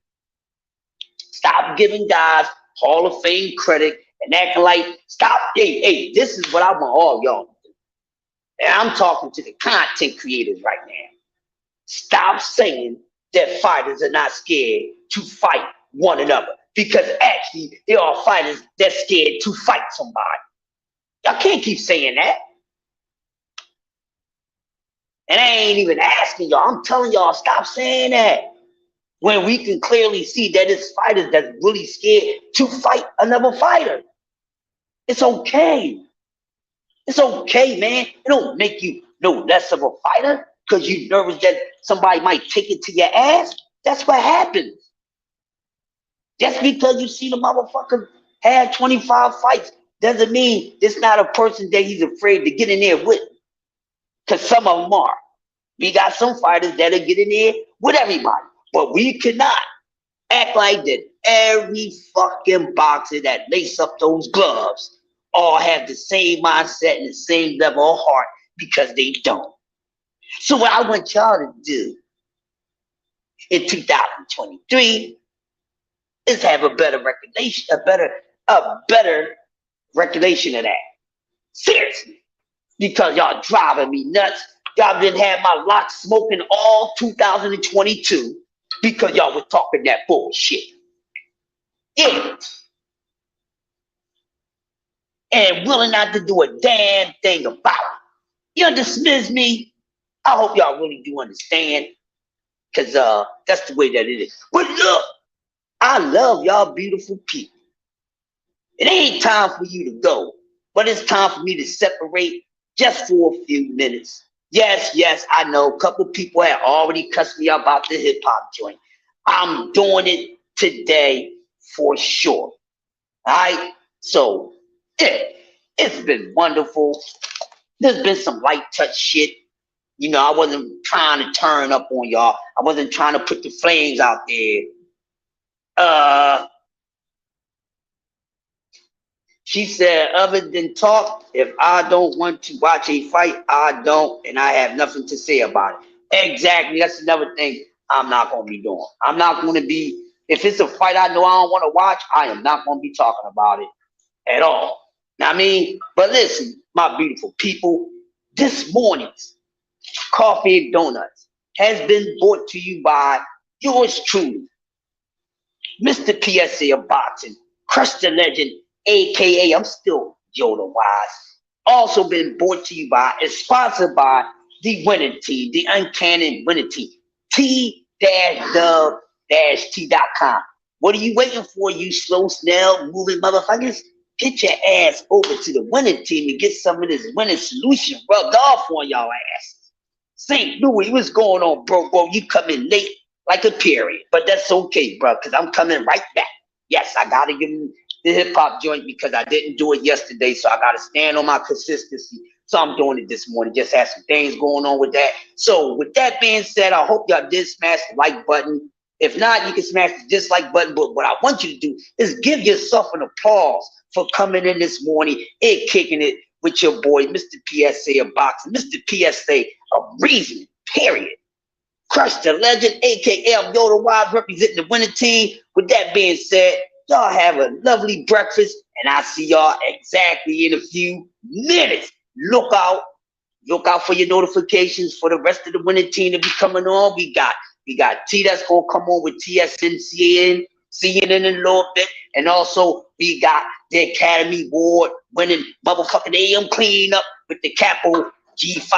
[SPEAKER 1] Stop giving guys Hall of Fame credit and acting like, stop. Hey, this is what I want all y'all to do. And I'm talking to the content creators right now. Stop saying that fighters are not scared to fight one another. Because actually, there are fighters that's scared to fight somebody. Y'all can't keep saying that. And I ain't even asking y'all. I'm telling y'all, stop saying that. When we can clearly see that it's fighters that's really scared to fight another fighter. It's okay. It's okay, man. It don't make you no less of a fighter because you're nervous that somebody might take it to your ass. That's what happens. Just because you see the motherfucker have 25 fights doesn't mean it's not a person that he's afraid to get in there with. Because some of them are. We got some fighters that'll get in there with everybody. But we cannot act like that every fucking boxer that lace up those gloves all have the same mindset and the same level of heart, because they don't. So what I want y'all to do in 2023 is have a better recognition, a better recognition of that. Seriously. Because y'all driving me nuts. Y'all been had my lock smoking all 2022 because y'all was talking that bullshit. Yeah. And willing not to do a damn thing about it. You dismiss me? I hope y'all really do understand. Because that's the way that it is. But look, I love y'all beautiful people. It ain't time for you to go, but it's time for me to separate just for a few minutes. Yes, I know a couple people had already cussed me out about the hip hop joint. I'm doing it today for sure. All right? So, yeah, it's been wonderful. There's been some light touch shit. You know, I wasn't trying to turn up on y'all. I wasn't trying to put the flames out there. She said, other than talk, if I don't want to watch a fight, I don't, and I have nothing to say about it. Exactly. That's another thing I'm not going to be doing. I'm not going to be, if it's a fight I know I don't want to watch, I am not going to be talking about it at all. Now, I mean, but listen, my beautiful people, this morning's Coffee and Donuts has been brought to you by yours truly, Mr. PSA of Boxing, Crush the Legend, aka I'm still Yoda Wise. Also been brought to you by and sponsored by the winning team, the Uncanny winning team, T-Dub-T.com. What are you waiting for, you slow, snail, moving motherfuckers? Get your ass over to the winning team and get some of this winning solution rubbed off on y'all ass. St. Louis, what's going on, bro? You coming late like a period, but that's okay, bro, because I'm coming right back. Yes, I got to give him the hip-hop joint because I didn't do it yesterday, so I got to stand on my consistency. So I'm doing it this morning. Just had some things going on with that. So with that being said, I hope y'all did smash the like button. If not, you can smash the dislike button. But what I want you to do is give yourself an applause for coming in this morning and kicking it with your boy, Mr. PSA of Boxing, Mr. PSA of Reason, period. Crush the Legend, aka I'm Yoda Wise, representing the winning team. With that being said, y'all have a lovely breakfast, and I'll see y'all exactly in a few minutes. Look out for your notifications for the rest of the winning team to be coming on. We got T that's gonna come on with TSNCN, in a little bit, and also we got the Academy Award winning motherfucking AM cleanup with the Capo G5.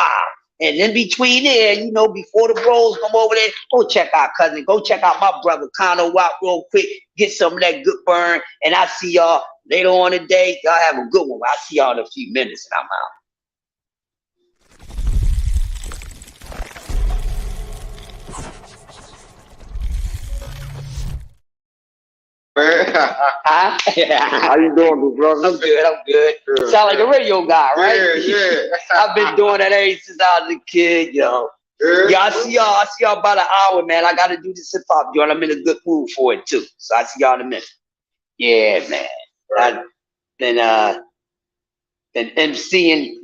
[SPEAKER 1] And in between there, you know, before the bros come over there, go check out cousin. Go check out my brother, Conor Watt, real quick. Get some of that good burn. And I see y'all later on today. Y'all have a good one. I'll see y'all in a few minutes, and I'm out.
[SPEAKER 2] Huh? How you doing, big brother?
[SPEAKER 1] I'm good. Sound like a radio guy, right?
[SPEAKER 2] Yeah.
[SPEAKER 1] I've been doing that ever since I was a kid, yo. Yeah, I see y'all about an hour, man. I gotta do this hip hop joint. I'm in a good mood for it too. So I see y'all in a minute. Yeah, man. Right. Been MCing